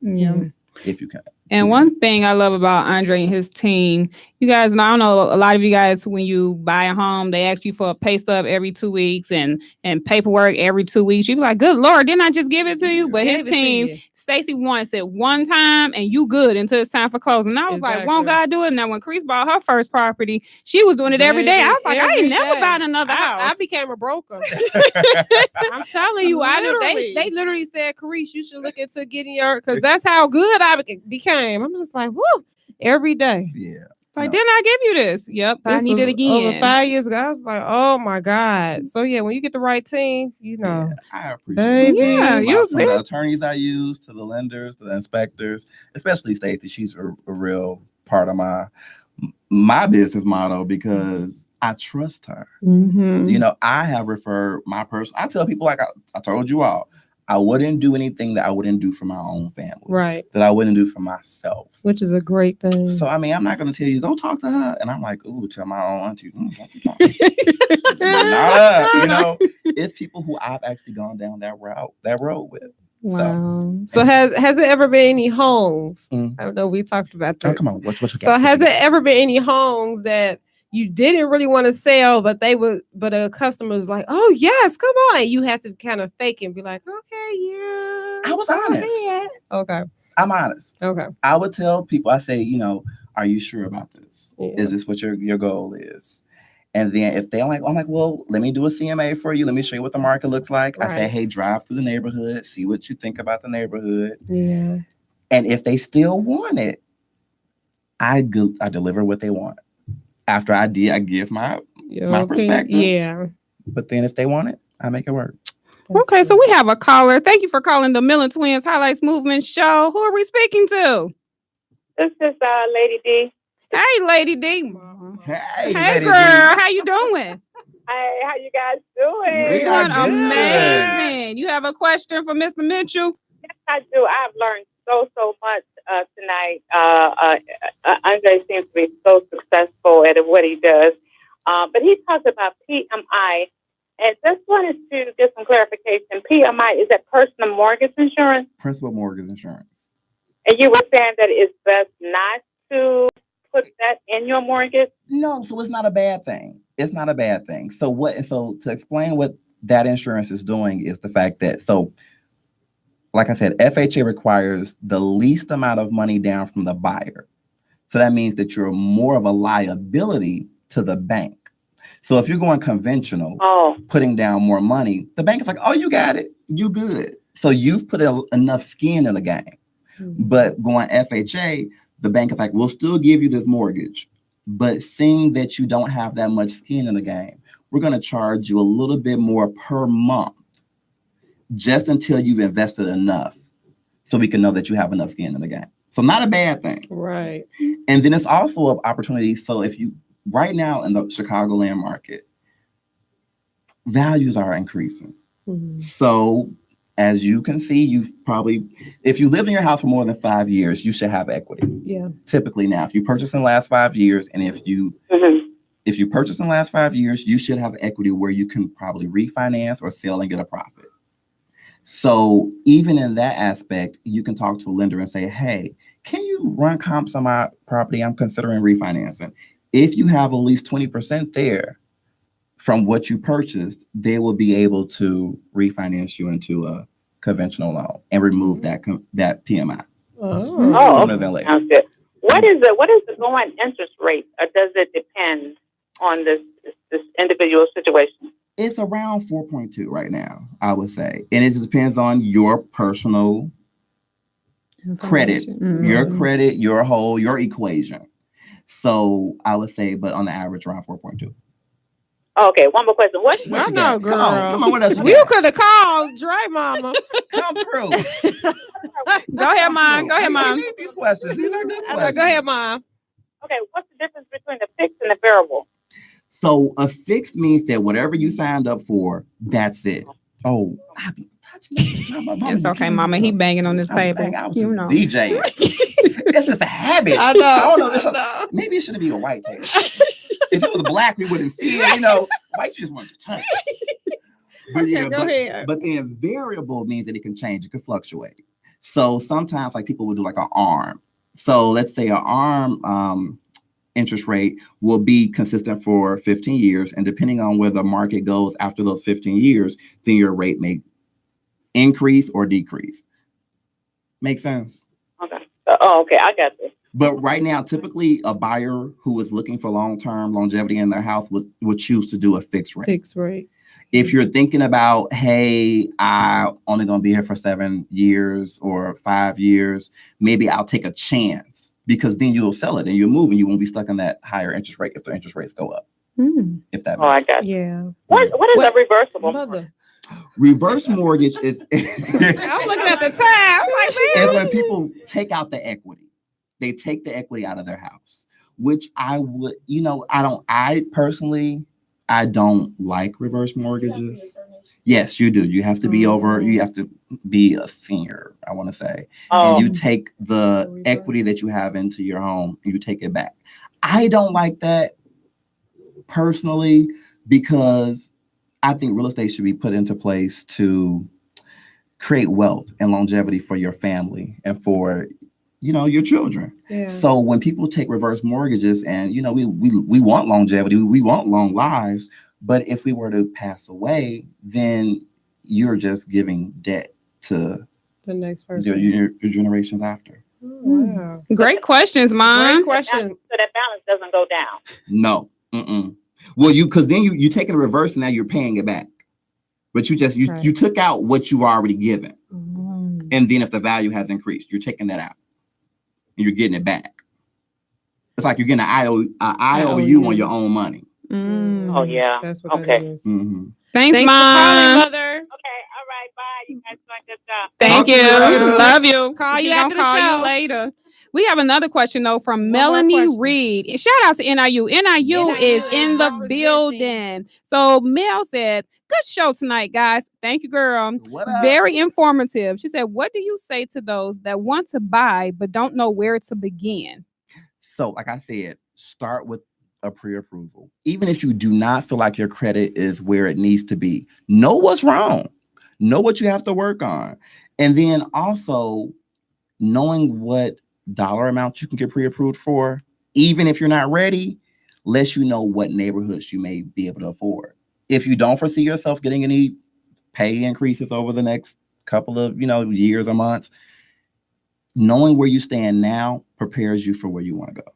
Speaker 4: If you can.
Speaker 1: And one thing I love about Andre and his team, you guys, I don't know, a lot of you guys, when you buy a home, they ask you for a pay stub every 2 weeks and paperwork every 2 weeks. You be like, good Lord, didn't I just give it to you? But his team, Stacy wants it one time and you good until it's time for closing. And I was like, won't God do it? Now, when Carice bought her first property, she was doing it every day. I was like, I ain't never buying another house.
Speaker 2: I became a broker. I'm telling you, I knew they literally said, Carice, you should look into getting because that's how good I became. I'm just like, whoo, every day.
Speaker 4: Yeah.
Speaker 1: Like, didn't I give you this? Yep, I need it again.
Speaker 2: Over 5 years ago, I was like, oh my God. So yeah, when you get the right team,
Speaker 4: I appreciate it.
Speaker 1: Yeah,
Speaker 4: from the attorneys I use to the lenders, to the inspectors, especially Stacey. She's a real part of my business model because I trust her.
Speaker 1: Mm-hmm.
Speaker 4: I have referred my person. I tell people, like I told you all, I wouldn't do anything that I wouldn't do for my own family.
Speaker 2: Right.
Speaker 4: That I wouldn't do for myself.
Speaker 2: Which is a great thing.
Speaker 4: So, I'm not going to tell you, go talk to her. And I'm like, ooh, tell my own auntie. Not her. It's people who I've actually gone down that road with.
Speaker 1: Wow.
Speaker 2: So has it ever been any homes? I don't know. We talked about this.
Speaker 4: Oh, come on. What you got?
Speaker 2: So has it ever been any homes that you didn't really want to sell, but a customer was like, oh yes, come on. You had to kind of fake and be like, okay, yeah.
Speaker 4: I was honest.
Speaker 2: Yeah. Okay.
Speaker 4: I'm honest.
Speaker 2: Okay.
Speaker 4: I would tell people, I say, are you sure about this?
Speaker 2: Yeah.
Speaker 4: Is this what your goal is? And then if they're like, I'm like, well, let me do a CMA for you. Let me show you what the market looks like. Right. I say, hey, drive through the neighborhood, see what you think about the neighborhood.
Speaker 2: Yeah.
Speaker 4: And if they still want it, I deliver what they want. After I give my perspective.
Speaker 2: Yeah.
Speaker 4: But then if they want it, I make it work.
Speaker 1: Okay, so we have a caller. Thank you for calling the Millen Twins Highlights Movement Show. Who are we speaking to?
Speaker 5: This is Lady D.
Speaker 1: Hey, Lady D.
Speaker 4: Hey,
Speaker 1: Lady girl. D. How you doing?
Speaker 5: Hey, how you guys doing?
Speaker 1: We're doing amazing. You have a question for Mr. Mitchell?
Speaker 5: Yes, I do. I've learned so much tonight. Andre seems to be so successful at what he does. But he talks about PMI. And just wanted to get some clarification. PMI, is that personal mortgage insurance?
Speaker 4: Principal mortgage insurance.
Speaker 5: And you were saying that it's best not to put that in your mortgage?
Speaker 4: No, so it's not a bad thing. It's not a bad thing. So to explain what that insurance is doing is the fact that, like I said, FHA requires the least amount of money down from the buyer. So that means that you're more of a liability to the bank. So if you're going conventional, putting down more money, the bank is like, oh, you got it. You good. So you've put enough skin in the game. Mm-hmm. But going FHA, the bank is like, we'll still give you this mortgage. But seeing that you don't have that much skin in the game, we're going to charge you a little bit more per month just until you've invested enough so we can know that you have enough skin in the game. So not a bad thing.
Speaker 2: Right.
Speaker 4: And then it's also an opportunity. So if you right now in the Chicagoland market, values are increasing. Mm-hmm. So as you can see, if you live in your house for more than 5 years, you should have equity.
Speaker 2: Yeah.
Speaker 4: Typically now, if you purchase in the last 5 years, and if you purchase in the last 5 years, you should have equity where you can probably refinance or sell and get a profit. So even in that aspect, you can talk to a lender and say, hey, can you run comps on my property? I'm considering refinancing. If you have at least 20% there from what you purchased, they will be able to refinance you into a conventional loan and remove that PMI.
Speaker 5: Sooner than later. Sounds good. What is the going interest rate, or does it depend on this individual situation?
Speaker 4: It's around 4.2 right now, I would say, and it just depends on your personal credit, your equation. So I would say, but on the average, around 4.2.
Speaker 5: Okay, one more question. What
Speaker 2: you know, girl?
Speaker 4: Come on, what else
Speaker 2: you could have called Dre Mama.
Speaker 4: Come through.
Speaker 1: Go ahead, Mom.
Speaker 4: We need these questions. These are good questions.
Speaker 2: Go ahead, Mom.
Speaker 5: Okay, what's the difference between the fixed and the variable?
Speaker 4: So a fixed means that whatever you signed up for, that's it. Oh, I be touching
Speaker 1: it's okay, Mama. He banging on this table.
Speaker 4: I was DJing. It's just a habit.
Speaker 2: I know.
Speaker 4: I don't know. Maybe it shouldn't be a white table. If it was black, we wouldn't see it. Whites just want to touch. But
Speaker 2: go ahead.
Speaker 4: But then variable means that it can change. It can fluctuate. So sometimes, like people will do like an ARM. So let's say an ARM interest rate will be consistent for 15 years, and depending on where the market goes after those 15 years, then your rate may increase or decrease. Make sense?
Speaker 5: Okay. Okay, I got this.
Speaker 4: But right now, typically a buyer who is looking for long-term longevity in their house would choose to do a fixed rate.
Speaker 2: Fixed rate.
Speaker 4: If you're thinking about, hey, I'm only going to be here for 7 years or 5 years, maybe I'll take a chance, because then you'll sell it and you'll move and you won't be stuck in that higher interest rate if the interest rates go up. If that makes
Speaker 5: I
Speaker 4: sense.
Speaker 5: got you.
Speaker 2: Yeah.
Speaker 5: What is a reversible mortgage?
Speaker 4: Reverse mortgage is
Speaker 1: I'm looking at the time. I'm like, man.
Speaker 4: is when people take out the equity. They take the equity out of their house, which I would, I personally don't like reverse mortgages. Yes, you do. You have to be you have to be a senior, I want to say. And you take the equity that you have into your home and you take it back. I don't like that personally, because I think real estate should be put into place to create wealth and longevity for your family and for, your children.
Speaker 2: Yeah.
Speaker 4: So when people take reverse mortgages and, we want longevity, we want long lives, but if we were to pass away, then you're just giving debt to
Speaker 2: The next person.
Speaker 4: your generations after.
Speaker 2: Wow.
Speaker 1: Great questions, Mom.
Speaker 2: Great question.
Speaker 5: So that balance doesn't go down.
Speaker 4: No. Well, because then you take it in reverse and now you're paying it back. But you took out what you already given. And then if the value has increased, you're taking that out and you're getting it back. It's like you're getting an IOU on your own money.
Speaker 5: Oh, yeah.
Speaker 2: That's what
Speaker 5: Okay.
Speaker 2: that is.
Speaker 1: Thanks,
Speaker 2: Thanks
Speaker 1: Mom.
Speaker 2: for calling, Mother.
Speaker 5: Okay. All right. Bye. You guys doing a good job.
Speaker 1: Thank you.
Speaker 4: Later.
Speaker 1: Love you.
Speaker 2: Call you
Speaker 1: We're
Speaker 2: after
Speaker 1: gonna
Speaker 2: the
Speaker 1: call
Speaker 2: show.
Speaker 1: you later. We have another question though from
Speaker 2: One more
Speaker 1: Melanie
Speaker 2: question.
Speaker 1: Reed. Shout out to NIU. NIU is in the
Speaker 2: representing.
Speaker 1: building. So Mel said, "Good show tonight, guys. Thank you, girl.
Speaker 4: What up?
Speaker 1: Very informative." She said, "What do you say to those that want to buy but don't know where to begin?"
Speaker 4: So, like I said, start with a pre-approval. Even if you do not feel like your credit is where it needs to be, know what's wrong. Know what you have to work on. And then also knowing what dollar amount you can get pre-approved for, even if you're not ready, lets you know what neighborhoods you may be able to afford. If you don't foresee yourself getting any pay increases over the next couple of, years or months, knowing where you stand now prepares you for where you want to go.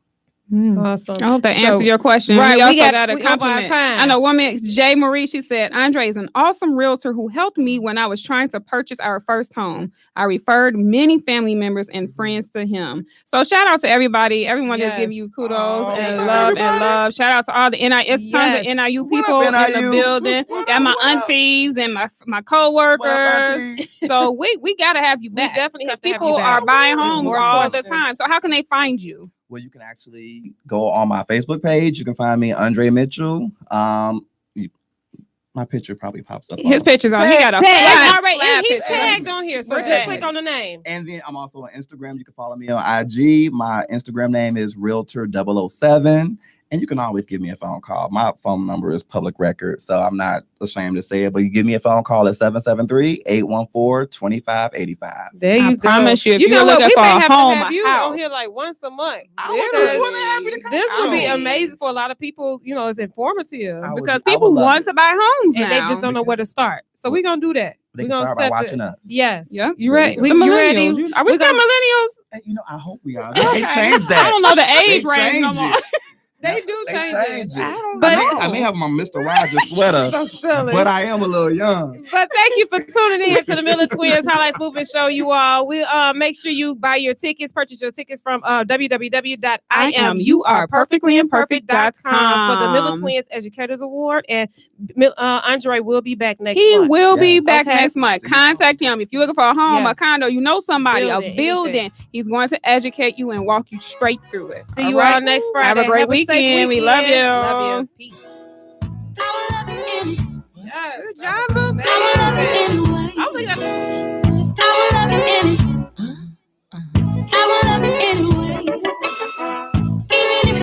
Speaker 2: Awesome.
Speaker 1: I hope that
Speaker 2: So-
Speaker 1: answered your question.
Speaker 2: Right,
Speaker 1: We
Speaker 2: we
Speaker 1: also
Speaker 2: got-
Speaker 1: got a
Speaker 2: we over our
Speaker 1: compliment.
Speaker 2: time.
Speaker 1: I know woman Jay Marie, she said, "Andre is an awesome realtor who helped me when I was trying to purchase our first home. I referred many family members and friends to him." So shout out to everybody. Everyone that's
Speaker 2: Yes.
Speaker 1: giving you kudos
Speaker 4: Oh,
Speaker 1: and
Speaker 4: what's up,
Speaker 1: love and
Speaker 4: everybody?
Speaker 1: love. Shout out to all the tons
Speaker 2: Yes.
Speaker 1: of NIU
Speaker 4: What up,
Speaker 1: people in the
Speaker 4: NIU?
Speaker 1: building.
Speaker 4: What
Speaker 1: Got
Speaker 4: up,
Speaker 1: my
Speaker 4: what up?
Speaker 1: aunties and my
Speaker 4: What up,
Speaker 1: co-workers.
Speaker 4: auntie?
Speaker 1: So we gotta have you back.
Speaker 2: definitely
Speaker 1: because
Speaker 2: have to have you
Speaker 1: people
Speaker 2: back.
Speaker 1: are buying
Speaker 2: There's
Speaker 1: homes
Speaker 2: more
Speaker 1: all the
Speaker 2: questions.
Speaker 1: time. So how can they find you?
Speaker 4: Well, you can actually go on my Facebook page. You can find me, Andre Mitchell. My picture probably pops up.
Speaker 1: His
Speaker 4: on-
Speaker 1: picture's on. He got a
Speaker 2: Tag.
Speaker 1: all right.
Speaker 2: And he's
Speaker 1: picture.
Speaker 2: tagged on here, so
Speaker 1: We're
Speaker 2: just
Speaker 1: tagged.
Speaker 2: click on the name.
Speaker 4: And then I'm also on Instagram. You can follow me on IG. My Instagram name is Realtor 007. And you can always give me a phone call. My phone number is public record, so I'm not ashamed to say it. But you give me a phone call at 773-814-2585.
Speaker 2: There you
Speaker 1: I
Speaker 2: go.
Speaker 1: promise you, if you're
Speaker 2: know what?
Speaker 1: looking
Speaker 2: We
Speaker 1: for
Speaker 2: may
Speaker 1: a
Speaker 2: have to
Speaker 1: home,
Speaker 2: have
Speaker 1: a
Speaker 2: you
Speaker 1: house.
Speaker 2: on here like once a month.
Speaker 4: I would
Speaker 2: Because
Speaker 4: be more than happy to come.
Speaker 2: this would be
Speaker 1: Oh.
Speaker 2: amazing for a lot of people. It's informative.
Speaker 4: I would-
Speaker 1: Because
Speaker 4: I would
Speaker 1: people
Speaker 4: love
Speaker 1: want
Speaker 4: it.
Speaker 1: to buy homes
Speaker 2: And
Speaker 1: now.
Speaker 2: they just don't know where to start. So we're gonna do that.
Speaker 4: They
Speaker 2: We're
Speaker 4: can
Speaker 2: gonna
Speaker 4: start by
Speaker 2: set
Speaker 4: watching us.
Speaker 2: Yes.
Speaker 1: Yep.
Speaker 2: You
Speaker 4: There
Speaker 2: ready?
Speaker 4: we go.
Speaker 1: The
Speaker 2: You ready?
Speaker 1: millennials. Are we
Speaker 2: We're
Speaker 1: still
Speaker 2: gonna-
Speaker 1: millennials?
Speaker 4: I hope we are. They
Speaker 1: Okay.
Speaker 4: changed that.
Speaker 1: I don't know the age
Speaker 4: They
Speaker 1: range no
Speaker 4: changed
Speaker 1: more.
Speaker 4: it.
Speaker 2: They do
Speaker 4: They
Speaker 2: change
Speaker 4: changed
Speaker 2: it.
Speaker 1: I don't
Speaker 2: But-
Speaker 1: know.
Speaker 4: I may have my Mr. Rogers sweater,
Speaker 2: So silly.
Speaker 4: but I am a little young.
Speaker 2: But thank you for tuning in to the Millen Twins Highlights Movement Show, you all. We make sure you buy your tickets, purchase your tickets from www.iamyouareperfectlyimperfect.com for the Millen Twins Educators Award. And Andre will be back next
Speaker 1: He
Speaker 2: month.
Speaker 1: will be
Speaker 4: Yes.
Speaker 1: back
Speaker 2: Okay.
Speaker 1: next month.
Speaker 4: See you
Speaker 1: Contact him. If you're looking for a home, a
Speaker 2: Yes.
Speaker 1: condo, somebody,
Speaker 2: Building,
Speaker 1: a building.
Speaker 2: anything.
Speaker 1: He's going to educate you and walk you straight through it.
Speaker 2: See you all next Friday.
Speaker 1: Have a great
Speaker 2: safe
Speaker 1: weekend. We love you.
Speaker 2: Love you. Peace.